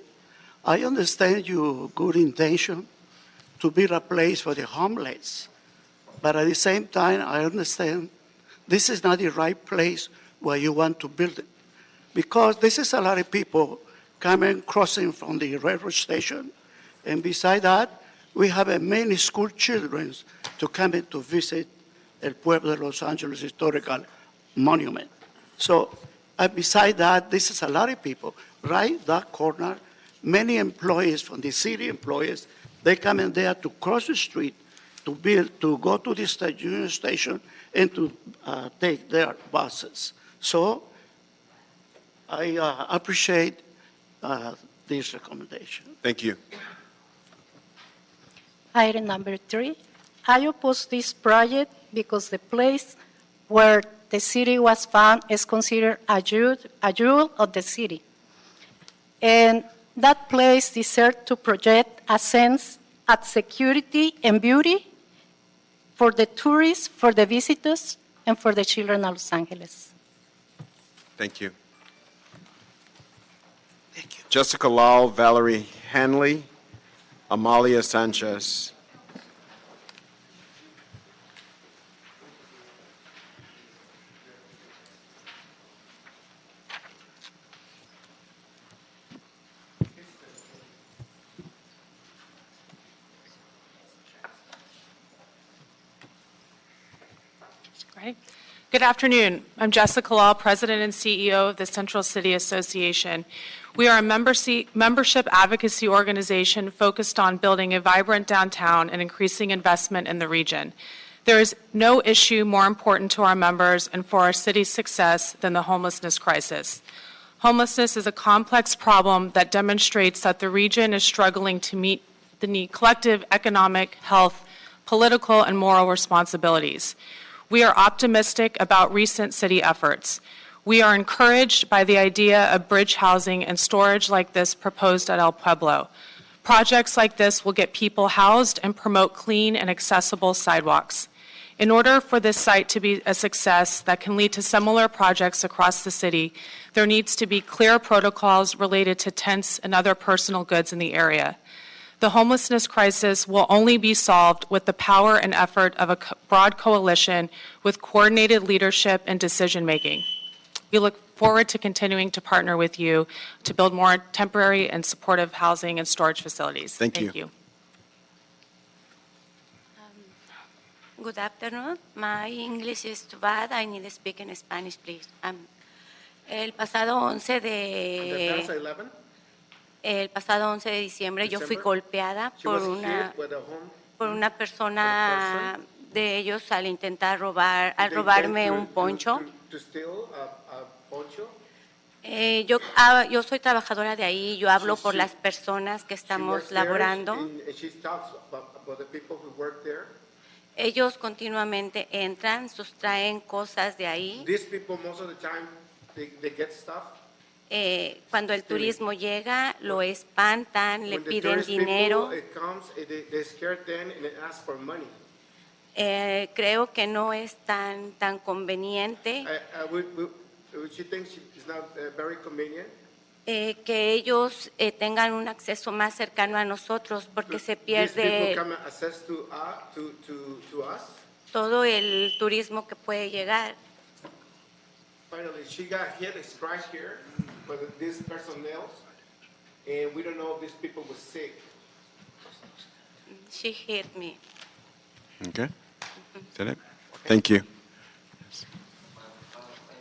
I understand your good intention to build a place for the homeless, but at the same time, I understand this is not the right place where you want to build it, because this is a lot of people coming, crossing from the railroad station, and beside that, we have many school children to come in to visit El Pueblo, Los Angeles Historical Monument. So beside that, this is a lot of people. Right that corner, many employees from the city employees, they come in there to cross the street to go to the Union Station and to take their buses. So I appreciate this recommendation. Thank you. Item number 3, I oppose this project because the place where the city was found is considered a jewel of the city. And that place deserves to project a sense of security and beauty for the tourists, for the visitors, and for the children of Los Angeles. Thank you. Thank you. Jessica Lal, Valerie Hanley, Amalia Sanchez. Good afternoon. I'm Jessica Law, President and CEO of the Central City Association. We are a membership advocacy organization focused on building a vibrant downtown and increasing investment in the region. There is no issue more important to our members and for our city's success than the homelessness crisis. Homelessness is a complex problem that demonstrates that the region is struggling to meet the collective economic, health, political, and moral responsibilities. We are optimistic about recent city efforts. We are encouraged by the idea of bridge housing and storage like this proposed at El Pueblo. Projects like this will get people housed and promote clean and accessible sidewalks. In order for this site to be a success that can lead to similar projects across the city, there needs to be clear protocols related to tents and other personal goods in the area. The homelessness crisis will only be solved with the power and effort of a broad coalition with coordinated leadership and decision-making. We look forward to continuing to partner with you to build more temporary and supportive housing and storage facilities. Thank you. Good afternoon. My English is too bad. I need to speak in Spanish, please. El pasado 11 de diciembre yo fui golpeada por una persona de ellos al intentar robarme un poncho. Yo soy trabajadora de ahí, yo hablo por las personas que estamos laborando. Ellos continuamente entran, sustraen cosas de ahí. Cuando el turismo llega, lo espantan, le piden dinero. Creo que no es tan conveniente. Que ellos tengan un acceso más cercano a nosotros porque se pierde todo el turismo que puede llegar. Finally, she got hit, scratched here, but this person nails, and we don't know if these people were sick. She hit me. Okay. Is that it? Thank you.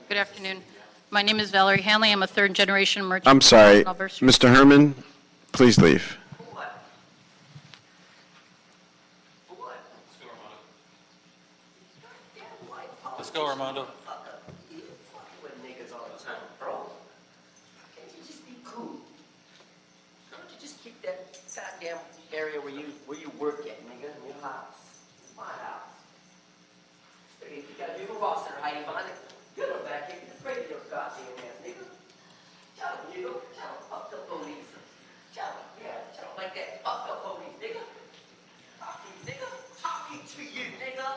Good afternoon. My name is Valerie Hanley. I'm a third-generation merchant. I'm sorry, Restrooms. Mr. Herman, please leave. Let's go, Armando. Goddamn area where you work at, nigga, in your house. My house. If you got a big boss there hiding behind it, get him back here. Get afraid of your goddamn ass, nigga. Tell him, nigga. Tell him, fuck the police. Tell him, yeah, tell him like that. Fuck the police, nigga. Talking, nigga. Talking to you, nigga.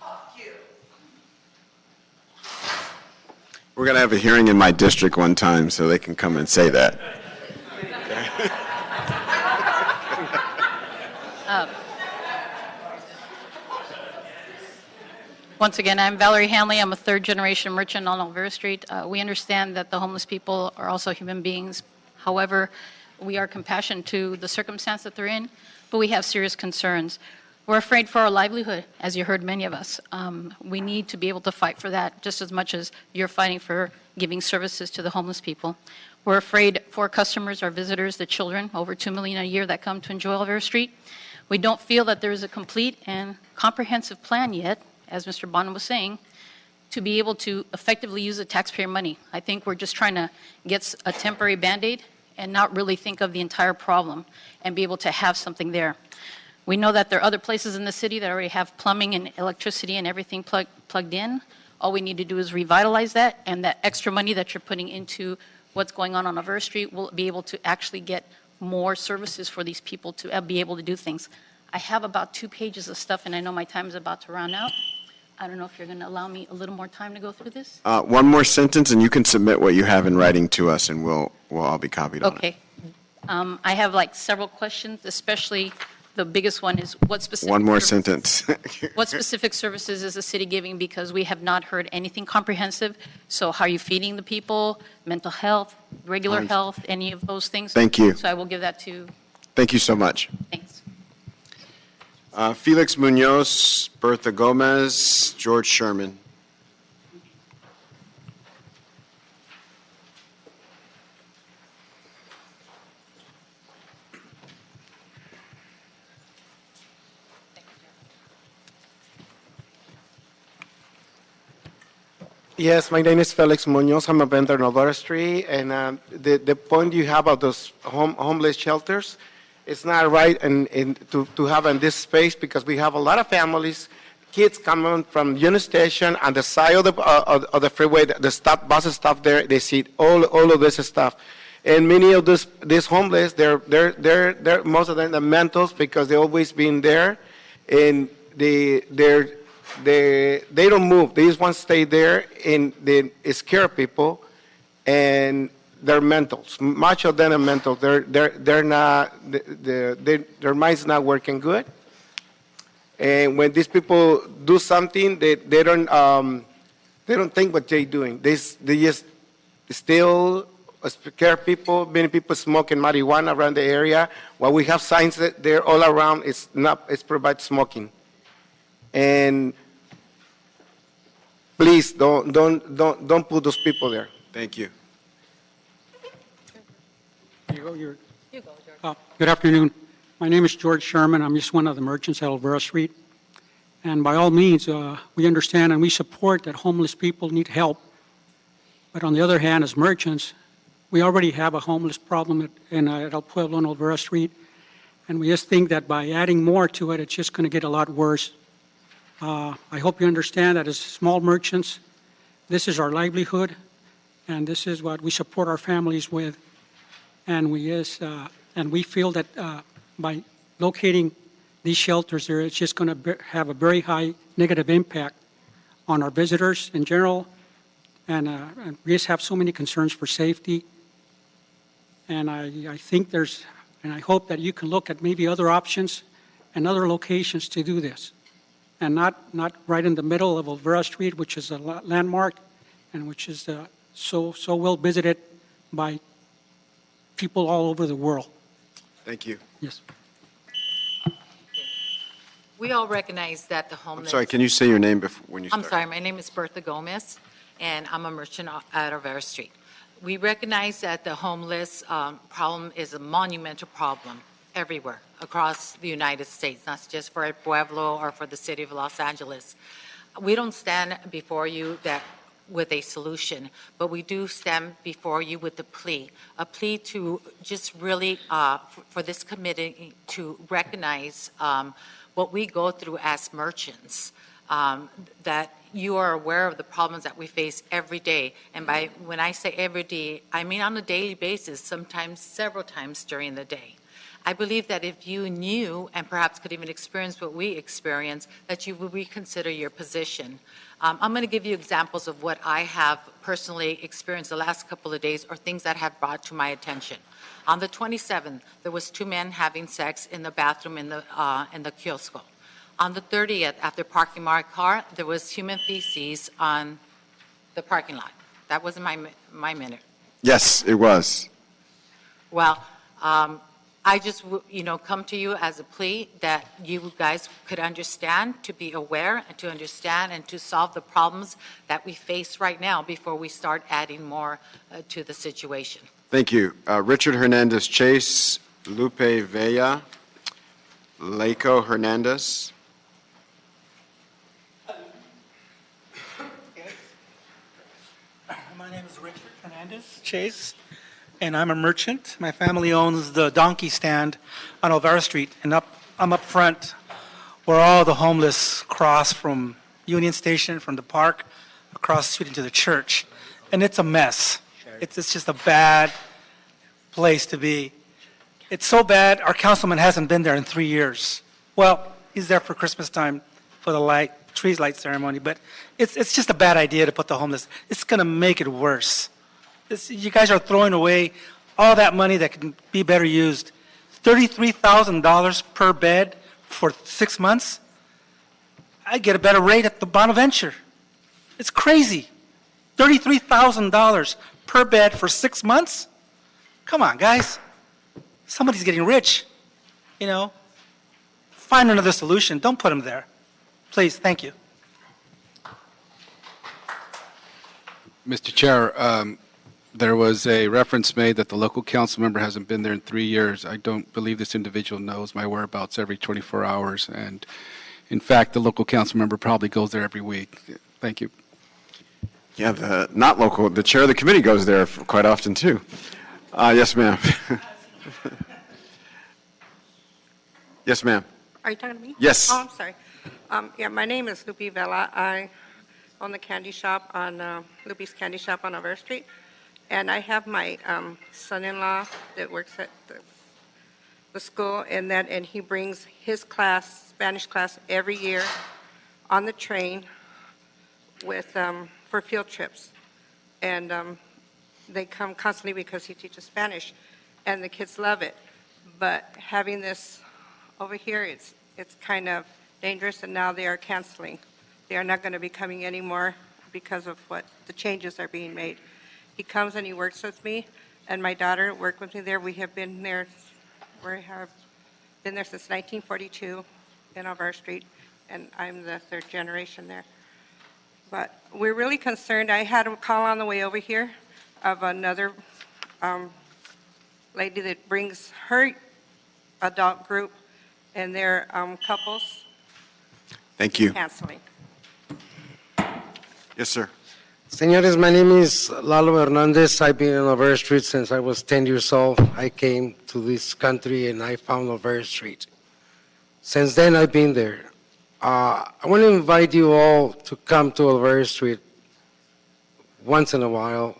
Fuck you. We're going to have a hearing in my district one time so they can come and say that. Once again, I'm Valerie Hanley. I'm a third-generation merchant on Olvera Street. We understand that the homeless people are also human beings. However, we are compassionate to the circumstance that they're in, but we have serious concerns. We're afraid for our livelihood, as you heard many of us. We need to be able to fight for that just as much as you're fighting for giving services to the homeless people. We're afraid for customers, our visitors, the children, over 2 million a year that come to enjoy Olvera Street. We don't feel that there is a complete and comprehensive plan yet, as Mr. Bonham was saying, to be able to effectively use the taxpayer money. I think we're just trying to get a temporary Band-Aid and not really think of the entire problem and be able to have something there. We know that there are other places in the city that already have plumbing and electricity and everything plugged in. All we need to do is revitalize that, and that extra money that you're putting into what's going on Olvera Street will be able to actually get more services for these people to be able to do things. I have about 2 pages of stuff, and I know my time is about to run out. I don't know if you're going to allow me a little more time to go through this. One more sentence, and you can submit what you have in writing to us, and we'll all be copied on it. Okay. I have like several questions, especially the biggest one is what specific One more sentence. what specific services is the city giving? Because we have not heard anything comprehensive. So how are you feeding the people, mental health, regular health, any of those things? Thank you. So I will give that to. Thank you so much. Thanks. Felix Munoz, Bertha Gomez, George Sherman. Yes, my name is Felix Munoz. I'm a vendor on Olvera Street, and the point you have about those homeless shelters, it's not right to have in this space because we have a lot of families kids coming from Union Station on the side of the freeway, the stop buses stop there. They see all of this stuff, and many of these homeless, they're most of them are mentals because they've always been there, and they don't move. They just want to stay there, and they scare people, and they're mentals. Much of them are mental. They're not. Their mind's not working good. And when these people do something, they don't think what they're doing. They just steal, scare people. Many people smoking marijuana around the area. While we have signs that they're all around, it's provide smoking. And please don't put those people there. Thank you. You go, good afternoon. My name is George Sherman. I'm just one of the merchants at Olvera Street. And by all means, we understand and we support that homeless people need help. But on the other hand, as merchants, we already have a homeless problem at El Pueblo and Olvera Street. And we just think that by adding more to it, it's just going to get a lot worse. I hope you understand that as small merchants, this is our livelihood, and this is what we support our families with. And we feel that by locating these shelters there, it's just going to have a very high negative impact on our visitors in general. And we just have so many concerns for safety. And I think and I hope that you can look at maybe other options and other locations to do this. And not right in the middle of Olvera Street, which is a landmark and which is so well visited by people all over the world. Thank you. Yes. We all recognize that the homeless... I'm sorry, can you say your name when you start? I'm sorry, my name is Bertha Gomez, and I'm a merchant at Olvera Street. We recognize that the homeless problem is a monumental problem everywhere across the United States, not just for El Pueblo or for the city of Los Angeles. We don't stand before you with a solution, but we do stand before you with a plea to just really, for this committee to recognize what we go through as merchants, that you are aware of the problems that we face every day. And when I say every day, I mean on a daily basis, sometimes several times during the day. I believe that if you knew and perhaps could even experience what we experience, that you would reconsider your position. I'm going to give you examples of what I have personally experienced the last couple of days or things that have brought to my attention. On the 27th, there was 2 men having sex in the bathroom in the kiosk. On the 30th, after parking my car, there was human feces on the parking lot. That wasn't my minute. Yes, it was. Well, I just, come to you as a plea that you guys could understand, to be aware, and to understand and to solve the problems that we face right now before we start adding more to the situation. Thank you. Richard Hernandez Chase, Lupe Vella, Leiko Hernandez. My name is Richard Hernandez Chase, and I'm a merchant. My family owns the donkey stand on Olvera Street, and I'm up front where all the homeless cross from Union Station, from the park, across the street into the church. And it's a mess. It's just a bad place to be. It's so bad, our councilman hasn't been there in 3 years. Well, he's there for Christmas time for the trees light ceremony, but it's just a bad idea to put the homeless. It's going to make it worse. You guys are throwing away all that money that can be better used. $33,000 per bed for 6 months? I get a better rate at the Bonaventure. It's crazy. $33,000 per bed for 6 months? Come on, guys. Somebody's getting rich. Find another solution. Don't put them there. Please, thank you. Mr. Chair, there was a reference made that the local council member hasn't been there in 3 years. I don't believe this individual knows my whereabouts every 24 hours. And in fact, the local council member probably goes there every week. Thank you. Yeah, the chair of the committee goes there quite often too. Yes, ma'am. Yes, ma'am. Are you talking to me? Yes. Oh, I'm sorry. Yeah, my name is Lupi Vela. I own the candy shop on Lupi's Candy Shop on Alvera Street. And I have my son-in-law that works at the school, and he brings his class, Spanish class, every year on the train with for field trips. And they come constantly because he teaches Spanish, and the kids love it. But having this over here, it's kind of dangerous, and now they are canceling. They are not going to be coming anymore because of what the changes are being made. He comes and he works with me, and my daughter worked with me there. We have been there since 1942 in Alvera Street, and I'm the third generation there. But we're really concerned. I had a call on the way over here of another lady that brings her adult group, and they're couples. Thank you. Canceling. Yes, sir. Señores, my name is Lalo Hernandez. I've been on Alvera Street since I was 10 years old. I came to this country and I found Alvera Street. Since then, I've been there. I want to invite you all to come to Alvera Street once in a while,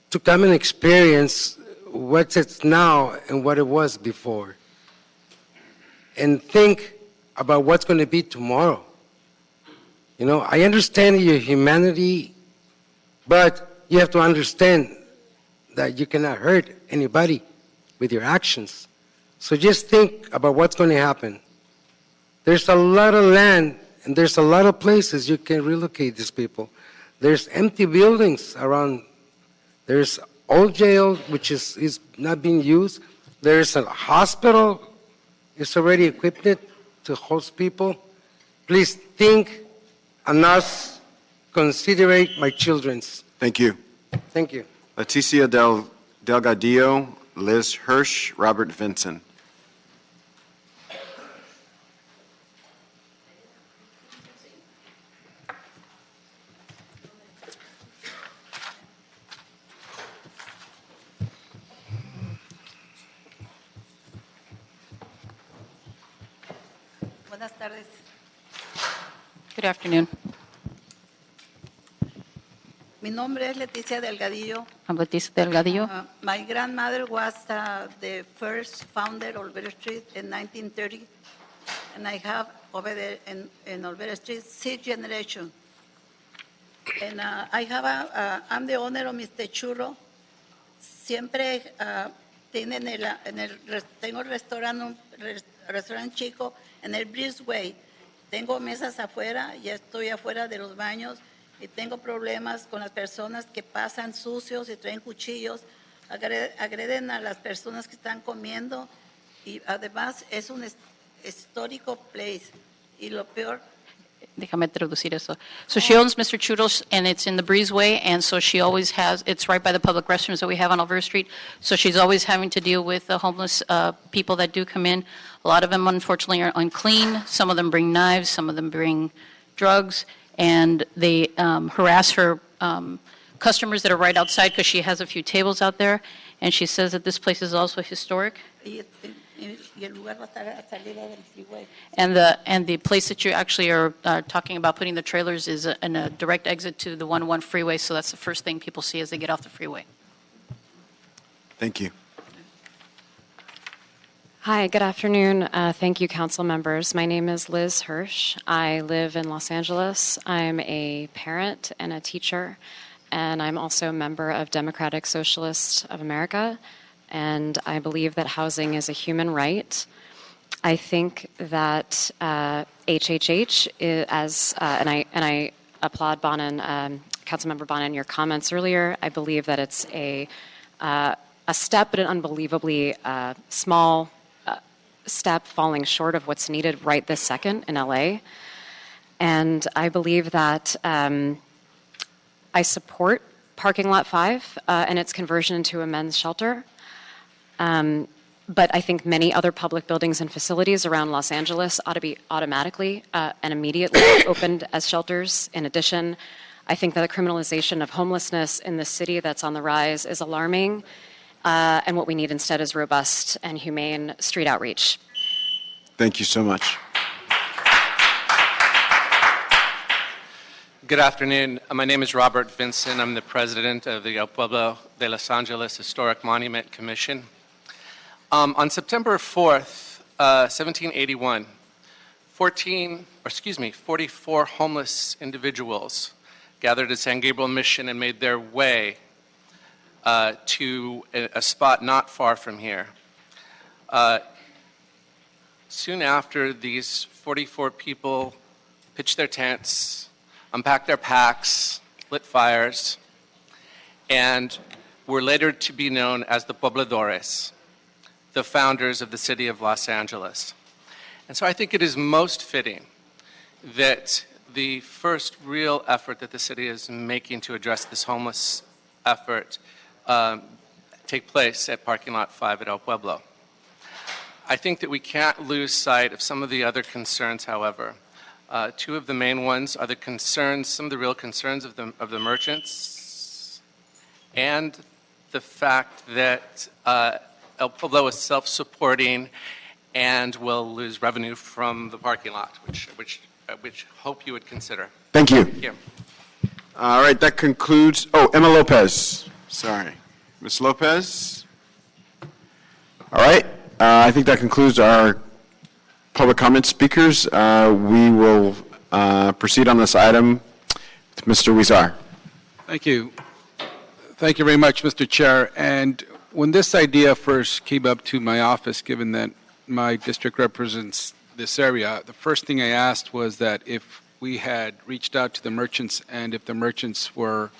to come and experience what it's now and what it was before, and think about what's going to be tomorrow. You know, I understand your humanity, but you have to understand that you cannot hurt anybody with your actions. So just think about what's going to happen. There's a lot of land, and there's a lot of places you can relocate these people. There's empty buildings around. There's old jail, which is not being used. There's a hospital. It's already equipped to host people. Please think on us, considerate my children's. Thank you. Thank you. Leticia Delgadillo, Liz Hirsch, Robert Vinson. Buenas tardes. Good afternoon. Mi nombre es Leticia Delgadillo. I'm Leticia Delgadillo. My grandmother was the first founder of Alvera Street in 1930, and I have over there in Alvera Street 6 generations. And I have I'm the owner of Mr. Churro. Siempre tienen tengo un restaurante chico en el Breezeway. Tengo mesas afuera, ya estoy afuera de los baños y tengo problemas con las personas que pasan sucios y traen cuchillos, agreden a las personas que están comiendo y además es un histórico place y lo peor. Déjame traducir eso. So she owns Mr. Churros, and it's in the Breezeway, and so she always has, it's right by the public restrooms that we have on Alvera Street, so she's always having to deal with the homeless people that do come in. A lot of them, unfortunately, are unclean. Some of them bring knives, some of them bring drugs, and they harass her customers that are right outside because she has a few tables out there, and she says that this place is also historic. And the place that you actually are talking about putting the trailers is in a direct exit to the 101 freeway, so that's the first thing people see as they get off the freeway. Thank you. Hi, good afternoon. Thank you, council members. My name is Liz Hirsch. I live in Los Angeles. I'm a parent and a teacher, and I'm also a member of Democratic Socialists of America, and I believe that housing is a human right. I think that HHH is, and I applaud Bonin, Councilmember Bonin, your comments earlier. I believe that it's a step, but an unbelievably small step falling short of what's needed right this second in LA. And I believe that I support Parking Lot 5 and its conversion into a men's shelter. But I think many other public buildings and facilities around Los Angeles ought to be automatically and immediately opened as shelters. In addition, I think that the criminalization of homelessness in the city that's on the rise is alarming, and what we need instead is robust and humane street outreach. Thank you so much. Good afternoon. My name is Robert Vinson. I'm the president of the Pueblo de Los Angeles Historic Monument Commission. On September 4th, 1781, 44 homeless individuals gathered at San Gabriel Mission and made their way to a spot not far from here. Soon after, these 44 people pitched their tents, unpacked their packs, lit fires, and were later to be known as the Pobladores, the founders of the city of Los Angeles. And so I think it is most fitting that the first real effort that the city is making to address this homeless effort take place at parking lot 5 at El Pueblo. I think that we can't lose sight of some of the other concerns, however. Two of the main ones are the concerns, some of the real concerns of the merchants, and the fact that El Pueblo is self-supporting and will lose revenue from the parking lot, which hope you would consider. Thank you. Thank you. All right, that concludes. Oh, Emma Lopez. Sorry. Ms. Lopez. All right. I think that concludes our public comment speakers. We will proceed on this item with Mr. Huizar. Thank you. Thank you very much, Mr. Chair. And when this idea first came up to my office, given that my district represents this area, the first thing I asked was that if we had reached out to the merchants and if the merchants were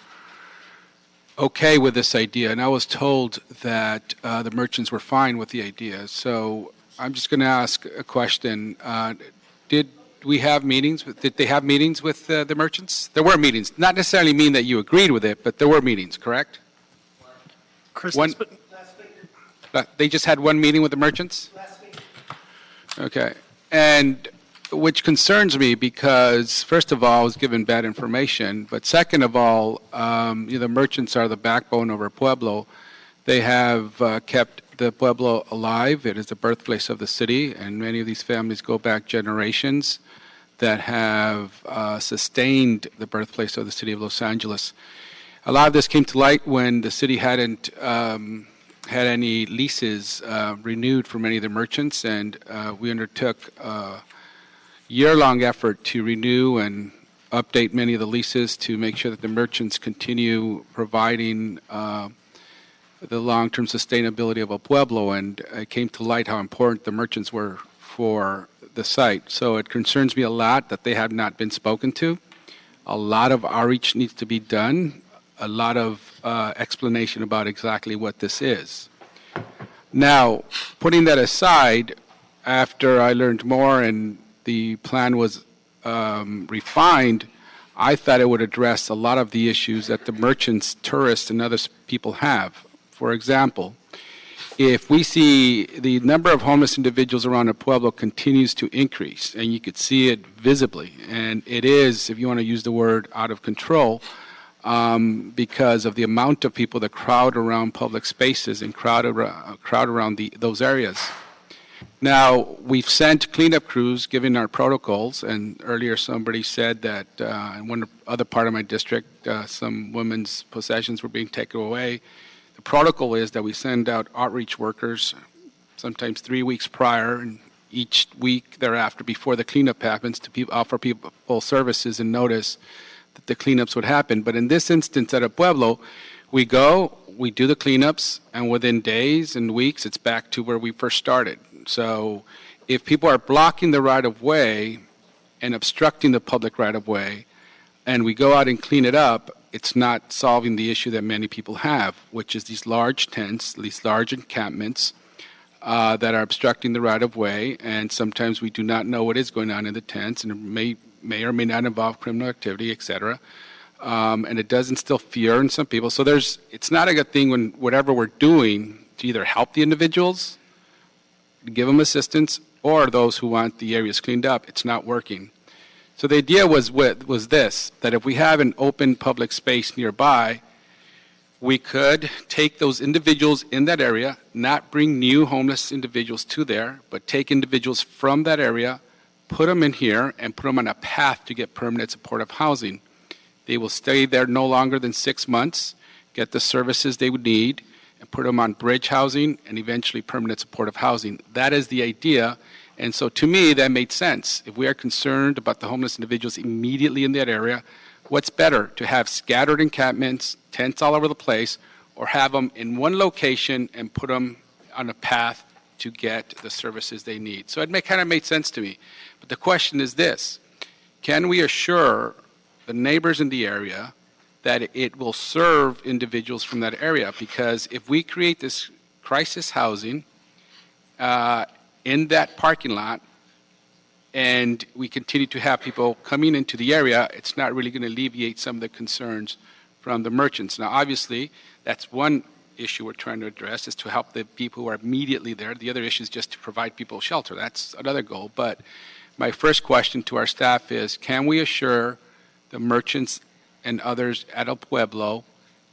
okay with this idea. And I was told that the merchants were fine with the idea. So I'm just going to ask a question. Did we have meetings? Did they have meetings with the merchants? There were meetings. Not necessarily mean that you agreed with it, but there were meetings, correct? One, they just had one meeting with the merchants? Okay. And which concerns me because, first of all, I was given bad information, but second of all, the merchants are the backbone of our Pueblo. They have kept the Pueblo alive. It is the birthplace of the city, and many of these families go back generations that have sustained the birthplace of the city of Los Angeles. A lot of this came to light when the city hadn't had any leases renewed for many of the merchants, and we undertook year-long effort to renew and update many of the leases to make sure that the merchants continue providing the long-term sustainability of El Pueblo, and it came to light how important the merchants were for the site. So it concerns me a lot that they have not been spoken to. A lot of outreach needs to be done, a lot of explanation about exactly what this is. Now, putting that aside, after I learned more and the plan was refined, I thought it would address a lot of the issues that the merchants, tourists, and other people have. For example, if we see the number of homeless individuals around the Pueblo continues to increase, and you could see it visibly, and it is, if you want to use the word, out of control, because of the amount of people that crowd around public spaces and crowd around those areas. Now, we've sent cleanup crews given our protocols, and earlier somebody said that in one other part of my district, some women's possessions were being taken away. The protocol is that we send out outreach workers, sometimes 3 weeks prior, and each week thereafter before the cleanup happens to offer people services and notice that the cleanups would happen. But in this instance at a Pueblo, we go, we do the cleanups, and within days and weeks, it's back to where we first started. So if people are blocking the right-of-way and obstructing the public right-of-way, and we go out and clean it up, it's not solving the issue that many people have, which is these large tents, these large encampments that are obstructing the right-of-way, and sometimes we do not know what is going on in the tents, and it may or may not involve criminal activity, etc. And it does instill fear in some people. So it's not a good thing when whatever we're doing to either help the individuals, give them assistance, or those who want the areas cleaned up, it's not working. So the idea was this, that if we have an open public space nearby, we could take those individuals in that area, not bring new homeless individuals to there, but take individuals from that area, put them in here, and put them on a path to get permanent supportive housing. They will stay there no longer than 6 months, get the services they would need, and put them on bridge housing and eventually permanent supportive housing. That is the idea. And so to me, that made sense. If we are concerned about the homeless individuals immediately in that area, what's better, to have scattered encampments, tents all over the place, or have them in one location and put them on a path to get the services they need? So it kind of made sense to me. But the question is this: can we assure the neighbors in the area that it will serve individuals from that area? Because if we create this crisis housing in that parking lot, and we continue to have people coming into the area, it's not really going to alleviate some of the concerns from the merchants. Now, obviously, that's one issue we're trying to address, is to help the people who are immediately there. The other issue is just to provide people shelter. That's another goal. But my first question to our staff is, can we assure the merchants and others at El Pueblo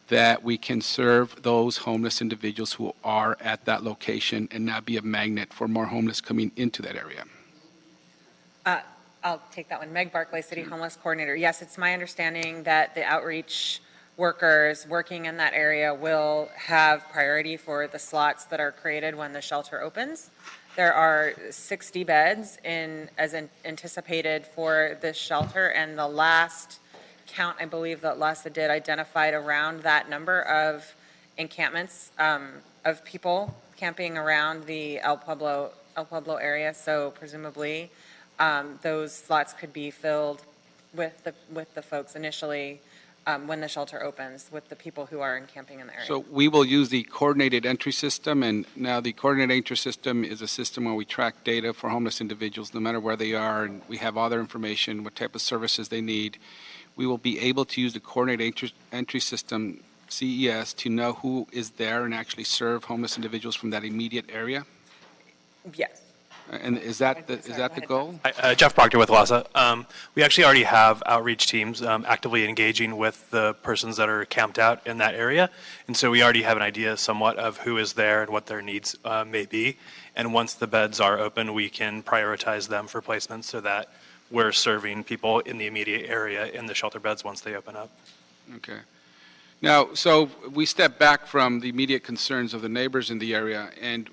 that we can serve those homeless individuals who are at that location and not be a magnet for more homeless coming into that area? I'll take that one. Meg Barclay, City Homeless Coordinator. Yes, it's my understanding that the outreach workers working in that area will have priority for the slots that are created when the shelter opens. There are 60 beds anticipated for this shelter, and the last count, I believe that LASA did, identified around that number of encampments of people camping around the El Pueblo area. So presumably those slots could be filled with the folks initially when the shelter opens, with the people who are encamping in the area. So we will use the coordinated entry system, and now the coordinated entry system is a system where we track data for homeless individuals no matter where they are, and we have all their information, what type of services they need. We will be able to use the coordinated entry system, CES, to know who is there and actually serve homeless individuals from that immediate area? Yes. And is that the goal? Jeff Proctor with LASA. We actually already have outreach teams actively engaging with the persons that are camped out in that area. And so we already have an idea somewhat of who is there and what their needs may be. And once the beds are open, we can prioritize them for placement so that we're serving people in the immediate area in the shelter beds once they open up. Okay. Now, so we step back from the immediate concerns of the neighbors in the area, and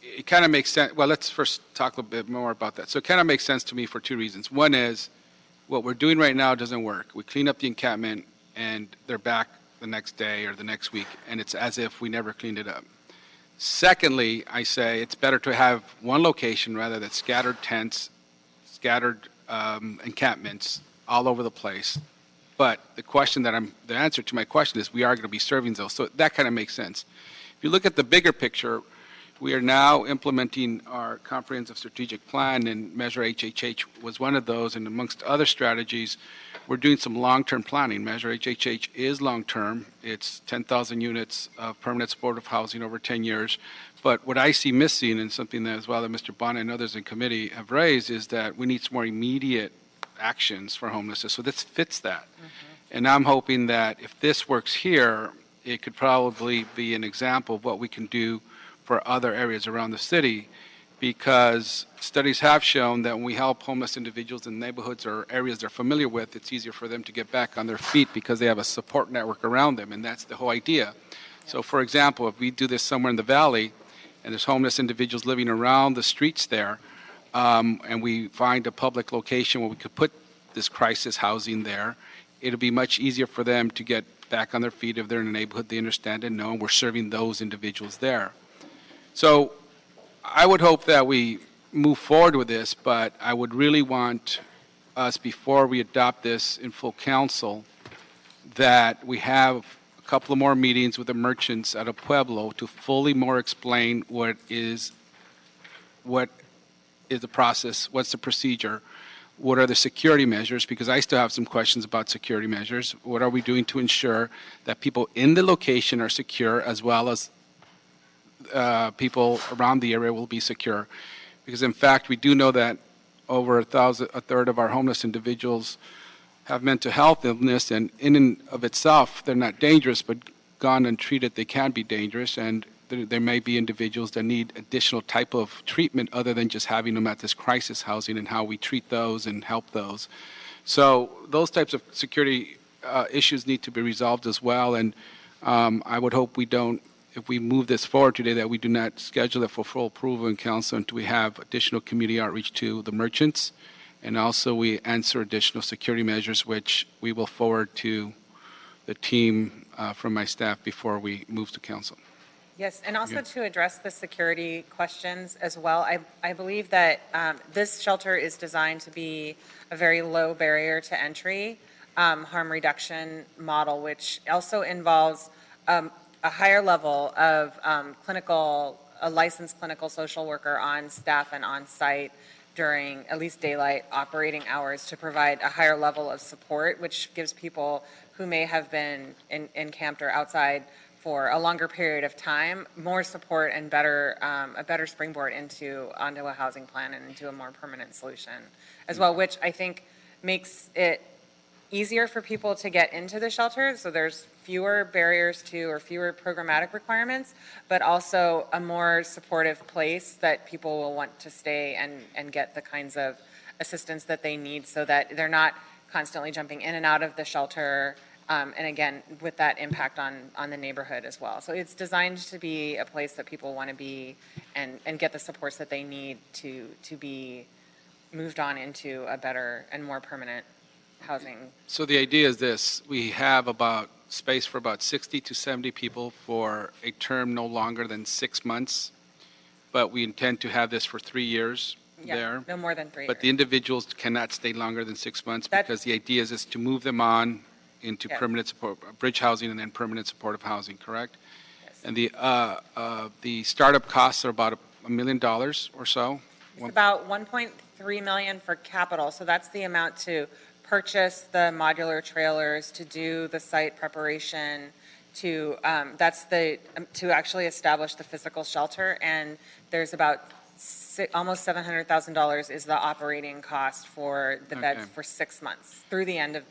it kind of makes sense. Well, let's first talk a little bit more about that. So it kind of makes sense to me for two reasons. One is, what we're doing right now doesn't work. We clean up the encampment, and they're back the next day or the next week, and it's as if we never cleaned it up. Secondly, I say it's better to have one location rather than scattered tents, scattered encampments all over the place. But the answer to my question is we are going to be serving those. So that kind of makes sense. If you look at the bigger picture, we are now implementing our comprehensive strategic plan, and Measure HHH was one of those. And amongst other strategies, we're doing some long-term planning. Measure HHH is long-term. It's 10,000 units of permanent supportive housing over 10 years. But what I see missing, and something that as well that Mr. Bonner and others in committee have raised, is that we need some more immediate actions for homelessness. So this fits that. And I'm hoping that if this works here, it could probably be an example of what we can do for other areas around the city, because studies have shown that when we help homeless individuals in neighborhoods or areas they're familiar with, it's easier for them to get back on their feet because they have a support network around them, and that's the whole idea. So, for example, if we do this somewhere in the valley, and there's homeless individuals living around the streets there, and we find a public location where we could put this crisis housing there, it'll be much easier for them to get back on their feet if they're in a neighborhood they understand and know, and we're serving those individuals there. So I would hope that we move forward with this, but I would really want us, before we adopt this in full council, that we have a couple of more meetings with the merchants at a Pueblo to fully more explain what is the process, what's the procedure, what are the security measures, because I still have some questions about security measures. What are we doing to ensure that people in the location are secure, as well as people around the area will be secure? Because in fact, we do know that over a third of our homeless individuals have mental health illness, and in and of itself, they're not dangerous, but gone untreated, they can be dangerous, and there may be individuals that need additional type of treatment other than just having them at this crisis housing, and how we treat those and help those. So those types of security issues need to be resolved as well, and I would hope we don't, if we move this forward today, that we do not schedule it for full approval in council until we have additional community outreach to the merchants, and also we answer additional security measures, which we will forward to the team from my staff before we move to council. Yes, and also to address the security questions as well, I believe that this shelter is designed to be a very low barrier to entry harm reduction model, which also involves a higher level of a licensed clinical social worker on staff and on site during at least daylight operating hours to provide a higher level of support, which gives people who may have been encamped or outside for a longer period of time more support and a better springboard onto a housing plan and into a more permanent solution as well, which I think makes it easier for people to get into the shelter. So there's fewer barriers or fewer programmatic requirements, but also a more supportive place that people will want to stay and get the kinds of assistance that they need, so that they're not constantly jumping in and out of the shelter. And again, with that impact on the neighborhood as well. So it's designed to be a place that people want to be and get the supports that they need to be moved on into a better and more permanent housing. So the idea is this: we have about space for about 60 to 70 people for a term no longer than 6 months, but we intend to have this for 3 years there. No more than 3 But the individuals cannot stay longer than 6 months, because the idea is to move them on into permanent support, bridge housing, and then permanent supportive housing, correct? Yes. And the startup costs are about $1 million or so. It's about 1.3 million for capital. So that's the amount to purchase the modular trailers, to do the site preparation, to actually establish the physical shelter. And there's about almost $700,000 is the operating cost for the beds for 6 months through the end of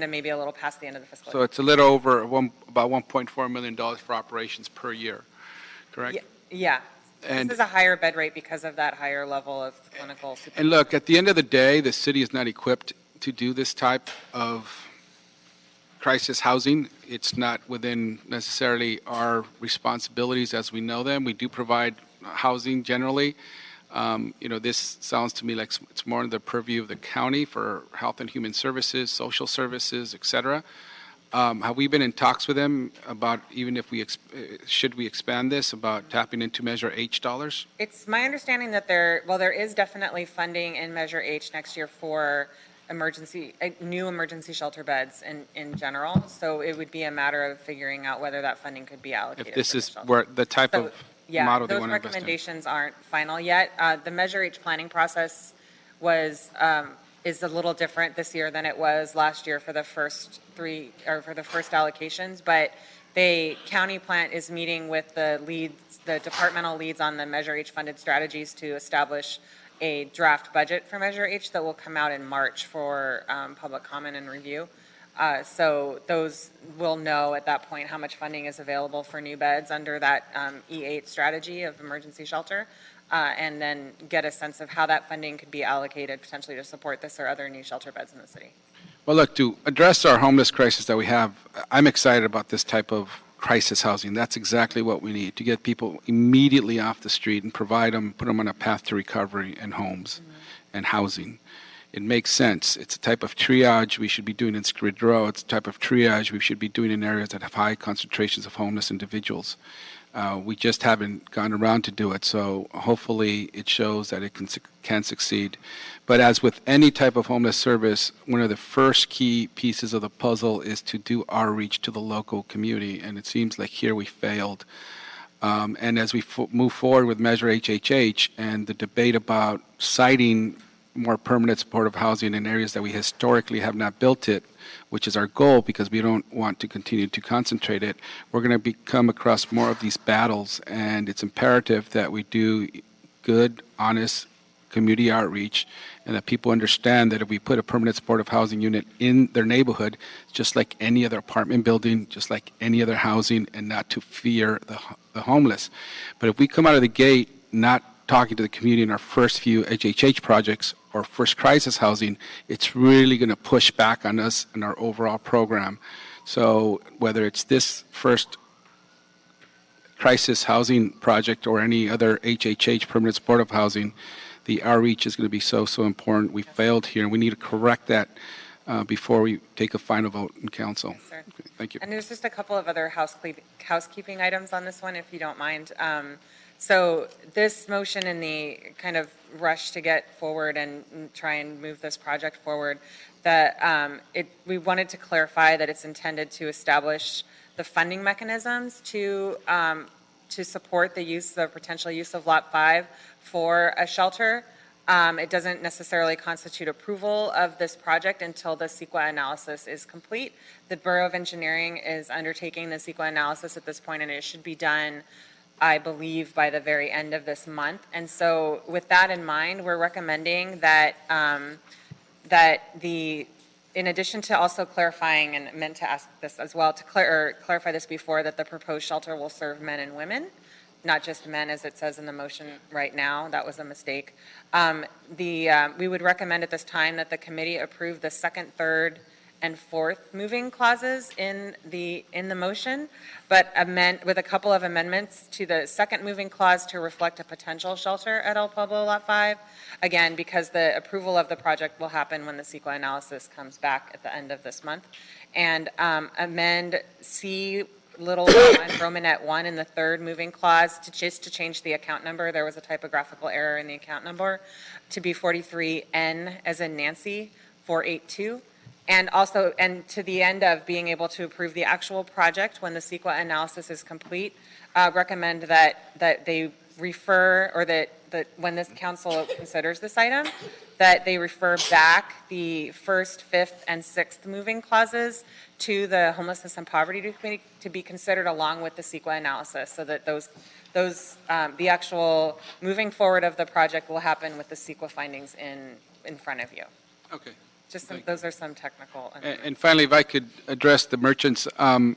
maybe a little past the end of the fiscal year. So it's a little over about $1.4 million for operations per year, correct? Yeah. And this is a higher bed rate because of that higher level of clinical supervision. And look, at the end of the day, the city is not equipped to do this type of crisis housing. It's not within necessarily our responsibilities as we know them. We do provide housing generally. This sounds to me like it's more in the purview of the county for health and human services, social services, et cetera. Have we been in talks with them about even if should we expand this, about tapping into Measure H dollars? It's my understanding that there is definitely funding in Measure H next year for new emergency shelter beds in general. So it would be a matter of figuring out whether that funding could be allocated. If this is where the type of model they those want to invest in. recommendations aren't final yet. The Measure H planning process is a little different this year than it was last year for the first allocations, but the county plant is meeting with the departmental leads on the Measure H funded strategies to establish a draft budget for Measure H that will come out in March for public comment and review. So those will know at that point how much funding is available for new beds under that E8 strategy of emergency shelter, and then get a sense of how that funding could be allocated potentially to support this or other new shelter beds in the city. Well, look, to address our homeless crisis that we have, I'm excited about this type of crisis housing. That's exactly what we need, to get people immediately off the street and put them on a path to recovery and homes and housing. It makes sense. It's a type of triage we should be doing in Skid Row. It's a type of triage we should be doing in areas that have high concentrations of homeless individuals. We just haven't gone around to do it, so hopefully it shows that it can succeed. But as with any type of homeless service, one of the first key pieces of the puzzle is to do outreach to the local community, and it seems like here we failed. And as we move forward with Measure HHH and the debate about citing more permanent supportive housing in areas that we historically have not built it, which is our goal because we don't want to continue to concentrate it, we're going to come across more of these battles, and it's imperative that we do good, honest community outreach and that people understand that if we put a permanent supportive housing unit in their neighborhood, just like any other apartment building, just like any other housing, and not to fear the homeless. But if we come out of the gate not talking to the community in our first few HHH projects or first crisis housing, it's really going to push back on us and our overall program. So whether it's this first crisis housing project or any other HHH permanent supportive housing, the outreach is going to be so important. We failed here, and we need to correct that before we take a final vote in council. Yes, sir. Okay, thank you. And there's just a couple of other housekeeping items on this one, if you don't mind. So this motion in the kind of rush to get forward and try and move this project forward, that we wanted to clarify that it's intended to establish the funding mechanisms to support the potential use of Lot 5 for a shelter. It doesn't necessarily constitute approval of this project until the CEQA analysis is complete. The Bureau of Engineering is undertaking the CEQA analysis at this point, and it should be done, I believe, by the very end of this month. And so with that in mind, we're recommending that in addition to also clarifying, and meant to ask this as well, to clarify this before, that the proposed shelter will serve men and women, not just men as it says in the motion right now. That was a mistake. We would recommend at this time that the committee approve the second, third, and fourth moving clauses in the motion, but amend with a couple of amendments to the second moving clause to reflect a potential shelter at El Pueblo Lot 5. Again, because the approval of the project will happen when the CEQA analysis comes back at the end of this month. And amend C little 1, Romanet 1 in the third moving clause to change the account number. There was a typographical error in the account number to be 43N as in Nancy 482. And also, and to the end of being able to approve the actual project when the CEQA analysis is complete, recommend that they refer, or that when this council considers this item, that they refer back the first, fifth, and sixth moving clauses to the Homelessness and Poverty Committee to be considered along with the CEQA analysis, so that the actual moving forward of the project will happen with the CEQA findings in front of you. Okay. Those are some technical. And finally, if I could address the merchants, I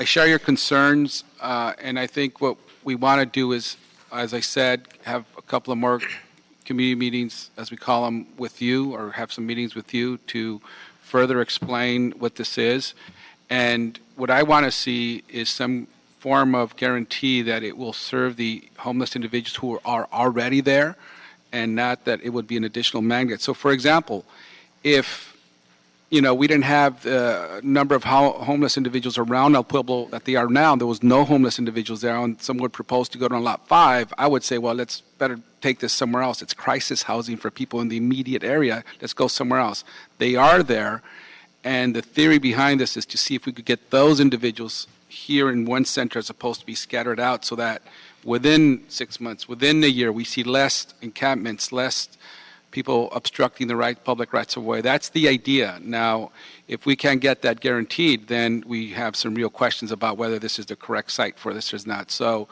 share your concerns, and I think what we want to do is, as I said, have a couple of more community meetings, as we call them, with you, or have some meetings with you to further explain what this is. And what I want to see is some form of guarantee that it will serve the homeless individuals who are already there, and not that it would be an additional magnet. So, for example, if we didn't have the number of homeless individuals around El Pueblo that they are now, there was no homeless individuals there, and someone would propose to go to Lot 5, I would say, well, let's better take this somewhere else. It's crisis housing for people in the immediate area. Let's go somewhere else. They are there, and the theory behind this is to see if we could get those individuals here in one center as opposed to be scattered out, so that within 6 months, within a year, we see less encampments, less people obstructing the public rights of way. That's the idea. Now, if we can't get that guaranteed, then we have some real questions about whether this is the correct site for this or not. So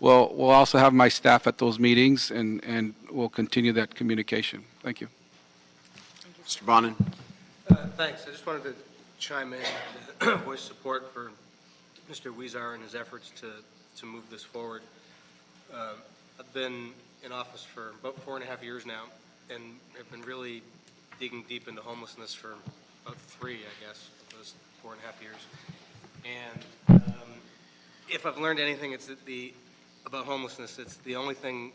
we'll also have my staff at those meetings, and we'll continue that communication. Thank you. Mr. Bonin. Thanks. I just wanted to chime in, voice support for Mr. Huizar and his efforts to move this forward. I've been in office for about 4.5 years now, and have been really digging deep into homelessness for about 3, I guess, of those 4.5 years. And if I've learned anything, it's about homelessness, it's the only thing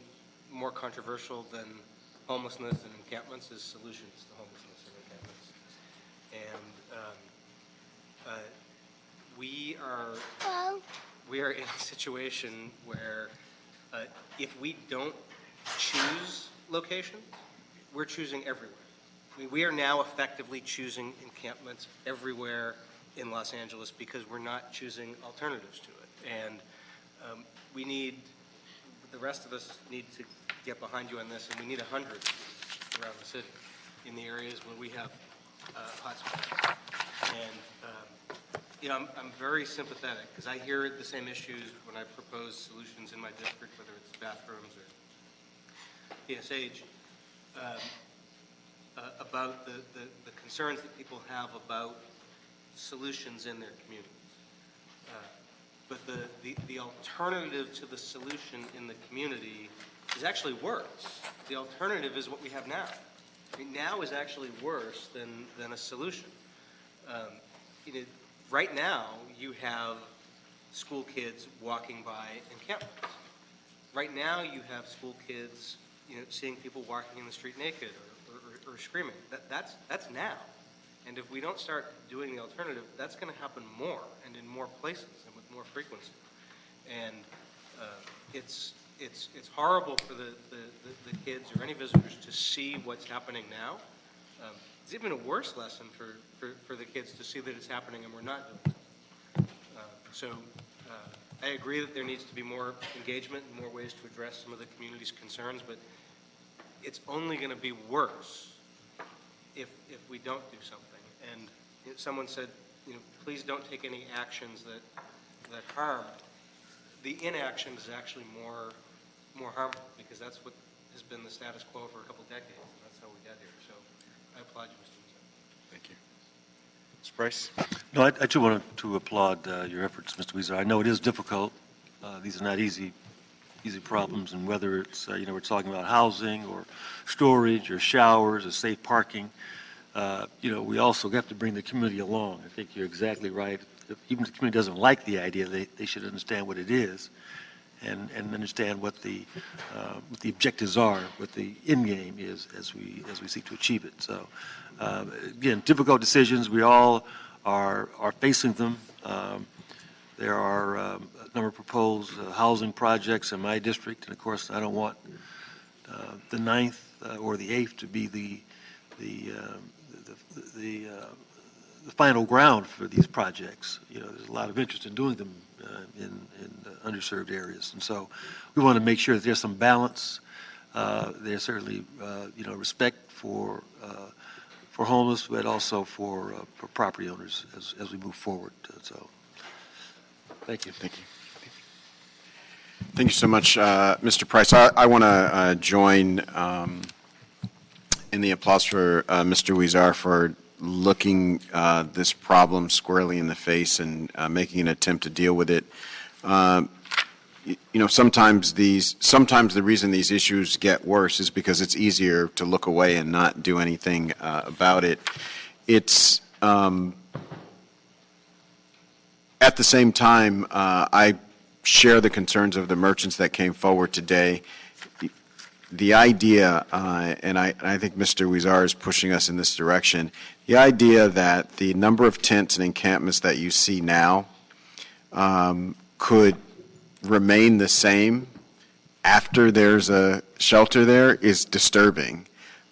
more controversial than homelessness and encampments is solutions to homelessness and encampments. And we are in a situation where if we don't choose location, we're choosing everywhere. I mean, we are now effectively choosing encampments everywhere in Los Angeles because we're not choosing alternatives to it. And the rest of us need to get behind you on this, and we need 100 around the city in the areas where we have hotspots. And I'm very sympathetic because I hear the same issues when I propose solutions in my district, whether it's bathrooms or PSH. about the concerns that people have about solutions in their community. But the alternative to the solution in the community is actually worse. The alternative is what we have now. I mean, now is actually worse than a solution. Right now, you have school kids walking by encampments. Right now, you have school kids, seeing people walking in the street naked or screaming. That's now. And if we don't start doing the alternative, that's going to happen more and in more places and with more frequency. And it's horrible for the kids or any visitors to see what's happening now. It's even a worse lesson for the kids to see that it's happening and we're not doing it. So I agree that there needs to be more engagement and more ways to address some of the community's concerns, but it's only going to be worse if we don't do something. And someone said, please don't take any actions that harm. The inaction is actually more harmful because that's what has been the status quo for a couple decades, and that's how we got here. So I applaud you, Mr. Weezer. Thank you. Mr. Price? No, I too wanted to applaud your efforts, Mr. Weezer. I know it is difficult. These are not easy problems, and whether it's we're talking about housing or storage or showers or safe parking, we also have to bring the community along. I think you're exactly right. Even if the community doesn't like the idea, they should understand what it is, and understand what the objectives are, what the end game is as we seek to achieve it. So, again, difficult decisions. We all are facing them. There are a number of proposed housing projects in my district, and of course, I don't want the 9th or the 8th to be the final ground for these projects. There's a lot of interest in doing them in underserved areas, and so we want to make sure that there's some balance. There's certainly respect for homeless, but also for property owners as we move forward. So, thank you. Thank you. Thank you so much, Mr. Price. I want to join in the applause for Mr. Weezer for looking this problem squarely in the face and making an attempt to deal with it. Sometimes the reason these issues get worse is because it's easier to look away and not do anything about it. It's at the same time, I share the concerns of the merchants that came forward today. The idea, and I think Mr. Weezer is pushing us in this direction, the idea that the number of tents and encampments that you see now could remain the same after there's a shelter there is disturbing.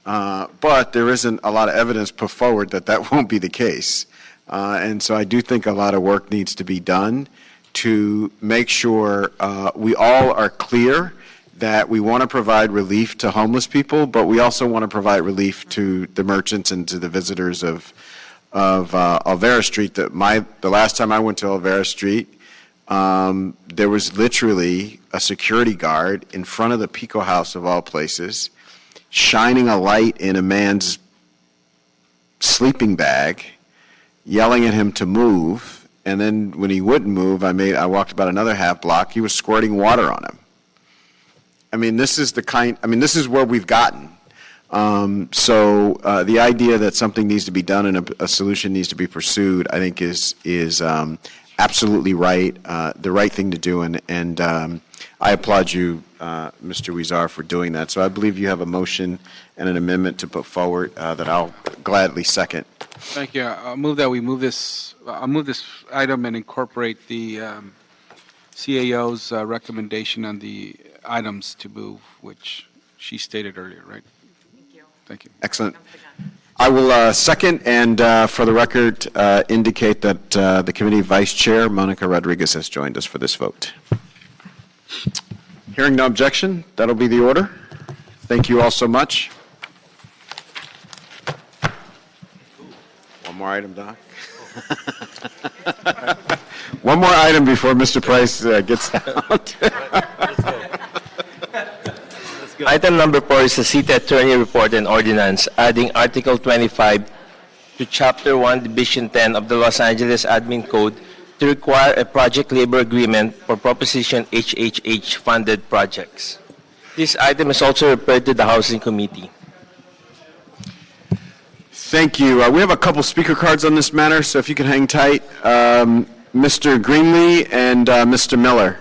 But there isn't a lot of evidence put forward that won't be the case. And so I do think a lot of work needs to be done to make sure we all are clear that we want to provide relief to homeless people, but we also want to provide relief to the merchants and to the visitors of Olvera Street. The last time I went to Olvera Street, there was literally a security guard in front of the Pico House of all places, shining a light in a man's sleeping bag, yelling at him to move, and then when he wouldn't move, I walked about another half block, he was squirting water on him. This is where we've gotten. So the idea that something needs to be done and a solution needs to be pursued, I think is absolutely right, the right thing to do, and I applaud you, Mr. Weezer, for doing that. So I believe you have a motion and an amendment to put forward that I'll gladly second. Thank you. I'll move this item and incorporate the CAO's recommendation on the items to move, which she stated earlier, right? Thank you. Excellent. I will second and, for the record, indicate that the committee vice chair, Monica Rodriguez, has joined us for this vote. Hearing no objection, that'll be the order. Thank you all so much. One more item, Doc. One more item before Mr. Price gets out. Let's Item number 4 is the City Attorney Report and Ordinance, adding Article 25 to Chapter 1, Division 10 of the Los Angeles Admin Code to require a project labor agreement for Proposition HHH funded projects. This item is also referred to the Housing Committee. Thank you. We have a couple speaker cards on this matter, so if you can hang tight. Mr. Greenlee and Mr. Miller.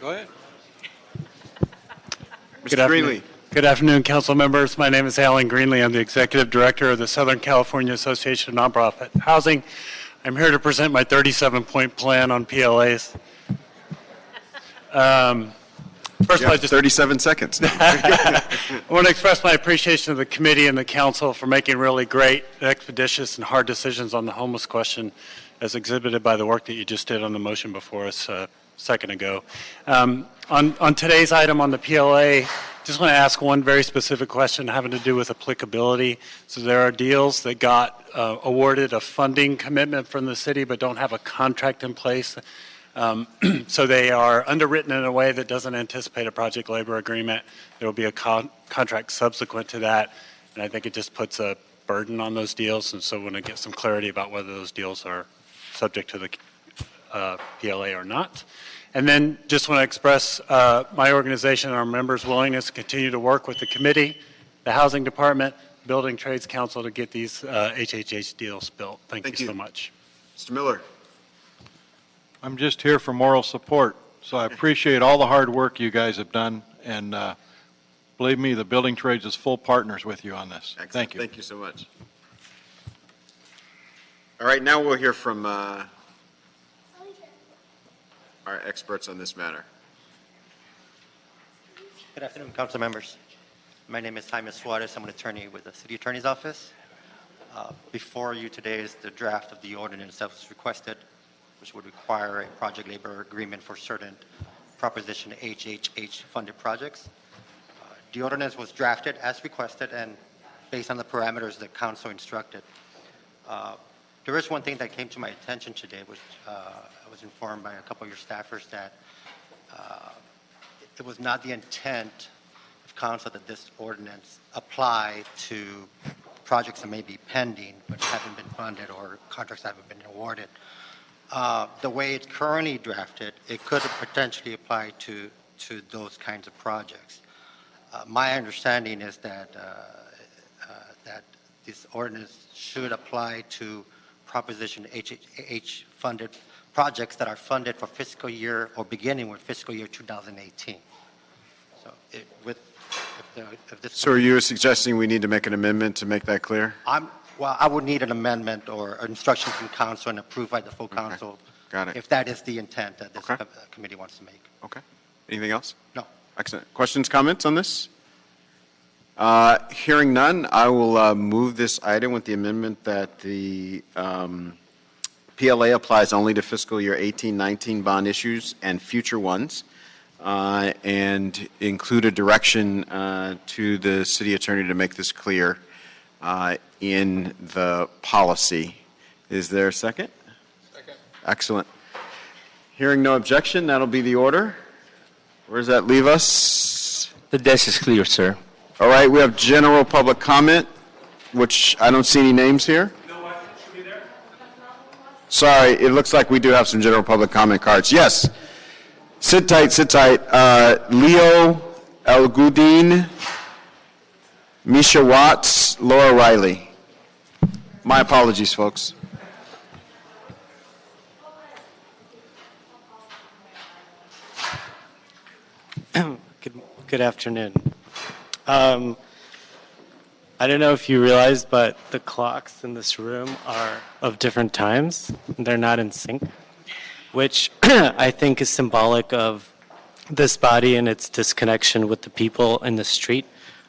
Go ahead. Mr. Greenlee. Good afternoon, council members. My name is Alan Greenlee. I'm the executive director of the Southern California Association of Nonprofit Housing. I'm here to present my 37-point plan on PLAs. First, you have 37 seconds. I want to express my appreciation to the committee and the council for making really great, expeditious, and hard decisions on the homeless question, as exhibited by the work that you just did on the motion before us a second ago. On today's item on the PLA, just want to ask one very specific question having to do with applicability. So there are deals that got awarded a funding commitment from the city but don't have a contract in place. So they are underwritten in a way that doesn't anticipate a project labor agreement. There will be a contract subsequent to that, and I think it just puts a burden on those deals, and so I want to get some clarity about whether those deals are subject to the PLA or not. And then just want to express my organization and our members' willingness to continue to work with the committee, the Housing Department, Building Trades Council to get these HHH deals built. Thank you so much. Mr. Miller. I'm just here for moral support, so I appreciate all the hard work you guys have done, and believe me, the Building Trades is full partners with you on this. Excellent. Thank you. Thank you so much. All right, now we'll hear from our experts on this matter. Good afternoon, council members. My name is Jaime Suarez. I'm an attorney with the City Attorney's Office. Before you today is the draft of the ordinance that was requested, which would require a project labor agreement for certain Proposition HHH funded projects. The ordinance was drafted as requested and based on the parameters that council instructed. There is one thing that came to my attention today, which I was informed by a couple of your staffers that it was not the intent of council that this ordinance apply to projects that may be pending but haven't been funded or contracts that haven't been awarded. The way it's currently drafted, it could potentially apply to those kinds of projects. My understanding is that that this ordinance should apply to Proposition HHH funded projects that are funded for fiscal year or beginning with fiscal year 2018. So if this. So are you suggesting we need to make an amendment to make that clear? Well, I would need an amendment or instruction from council and approved by the full council. Got it. If that is the intent that this committee wants to make. Okay. Anything else? No. Excellent. Questions, comments on this? Hearing none, I will move this item with the amendment that the PLA applies only to fiscal year 18-19 bond issues and future ones, and include a direction to the city attorney to make this clear in the policy. Is there a second? Second. Excellent. Hearing no objection, that'll be the order. Where does that leave us? The desk is clear, sir. All right, we have general public comment, which I don't see any names here. No, should be there. Sorry, it looks like we do have some general public comment cards. Yes. Sit tight, sit tight. Leo Elgudin, Misha Watts, Laura Riley. My apologies, folks. Good afternoon. I don't know if you realize, but the clocks in this room are of different times. They're not in sync, which I think is symbolic of this body and its disconnection with the people in the street.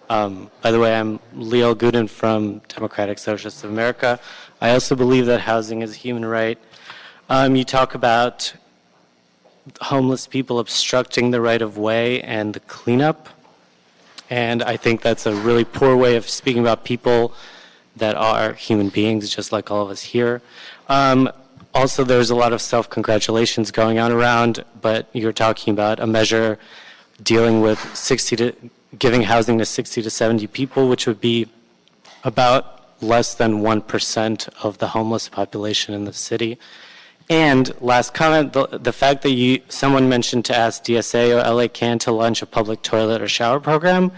By the way, I'm Leo Gooden from Democratic Socialists of America. I also believe that housing is a human right. You talk about homeless people obstructing the right of way and the cleanup. And I think that's a really poor way of speaking about people that are human beings, just like all of us here. Also, there's a lot of self-congratulations going on around, but you're talking about a measure dealing with giving housing to 60 to 70 people, which would be about less than 1% of the homeless population in the city. And last comment, the fact that someone mentioned to ask DSA or LA Can to launch a public toilet or shower program,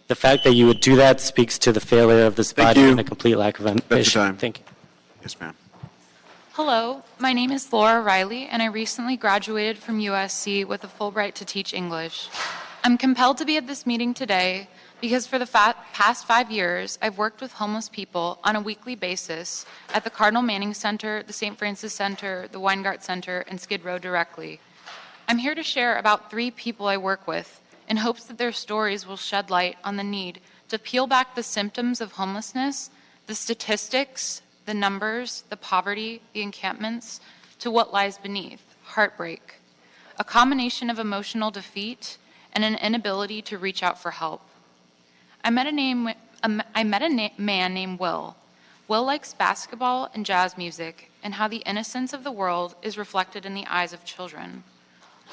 the fact that you would do that speaks to the failure of this body and a complete lack of ambition. Thank you. Yes, ma'am. Hello, my name is Laura Riley, and I recently graduated from USC with a Fulbright to teach English. I'm compelled to be at this meeting today because for the past 5 years, I've worked with homeless people on a weekly basis at the Cardinal Manning Center, the St. Francis Center, the Weingart Center, and Skid Row directly. I'm here to share about 3 people I work with in hopes that their stories will shed light on the need to peel back the symptoms of homelessness, the statistics, the numbers, the poverty, the encampments, to what lies beneath, heartbreak, a combination of emotional defeat and an inability to reach out for help. I met a man named Will. Will likes basketball and jazz music and how the innocence of the world is reflected in the eyes of children.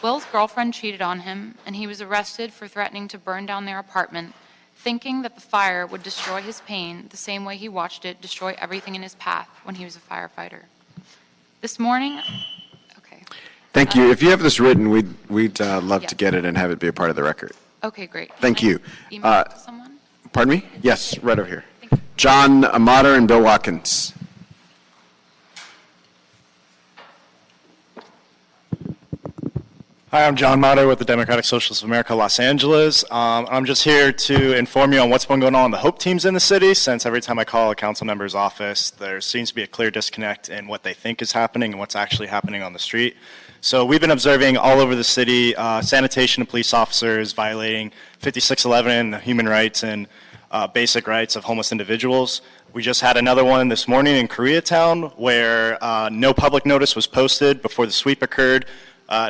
Will's girlfriend cheated on him, and he was arrested for threatening to burn down their apartment, thinking that the fire would destroy his pain the same way he watched it destroy everything in his path when he was a firefighter. This morning, okay. Thank you. If you have this written, we'd love to get it and have it be a part of the record. Okay, great. Thank you. Email it to someone? Pardon me? Yes, right over here. John Amater and Bill Watkins. Hi, I'm John Mater with the Democratic Socialists of America, Los Angeles. I'm just here to inform you on what's been going on in the HOPE teams in the city, since every time I call a council member's office, there seems to be a clear disconnect in what they think is happening and what's actually happening on the street. So we've been observing all over the city sanitation and police officers violating 5611, the human rights and basic rights of homeless individuals. We just had another one this morning in Koreatown where no public notice was posted before the sweep occurred.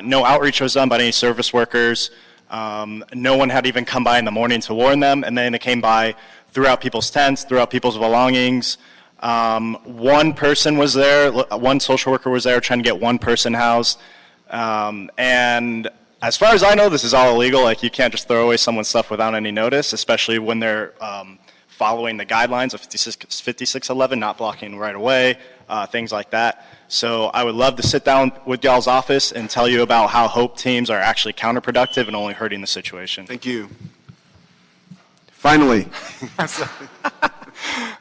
No outreach was done by any service workers. No one had even come by in the morning to warn them, and then they came by, threw out people's tents, threw out people's belongings. One person was there, one social worker was there trying to get one person housed. And as far as I know, this is all illegal. Like, you can't just throw away someone's stuff without any notice, especially when they're following the guidelines of 5611, not blocking right away, things like that. So I would love to sit down with y'all's office and tell you about how HOPE teams are actually counterproductive and only hurting the situation. Thank you. Finally.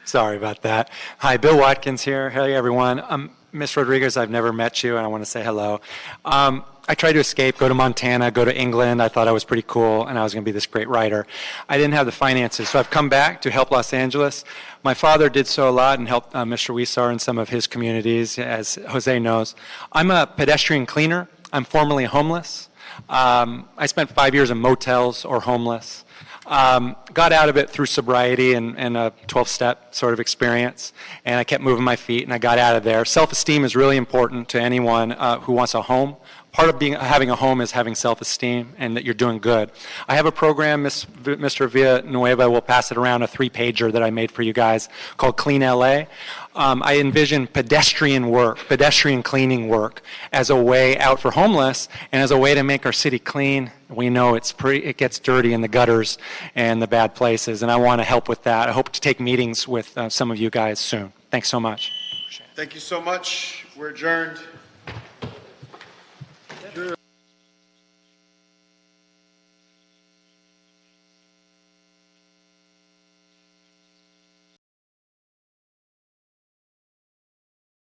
Sorry about that. Hi, Bill Watkins here. Hey, everyone. Ms. Rodriguez, I've never met you, and I want to say hello. I tried to escape, go to Montana, go to England. I thought I was pretty cool, and I was going to be this great writer. I didn't have the finances, so I've come back to help Los Angeles. My father did so a lot and helped Mr. Wisar in some of his communities, as Jose knows. I'm a pedestrian cleaner. I'm formerly homeless. I spent 5 years in motels or homeless. Got out of it through sobriety and a 12-step sort of experience, and I kept moving my feet, and I got out of there. Self-esteem is really important to anyone who wants a home. Part of having a home is having self-esteem and that you're doing good. I have a program, Mr. Villanueva will pass it around, a 3-pager that I made for you guys called Clean LA. I envision pedestrian work, pedestrian cleaning work as a way out for homeless and as a way to make our city clean. We know it gets dirty in the gutters and the bad places, and I want to help with that. I hope to take meetings with some of you guys soon. Thanks so much. Thank you so much. We're adjourned.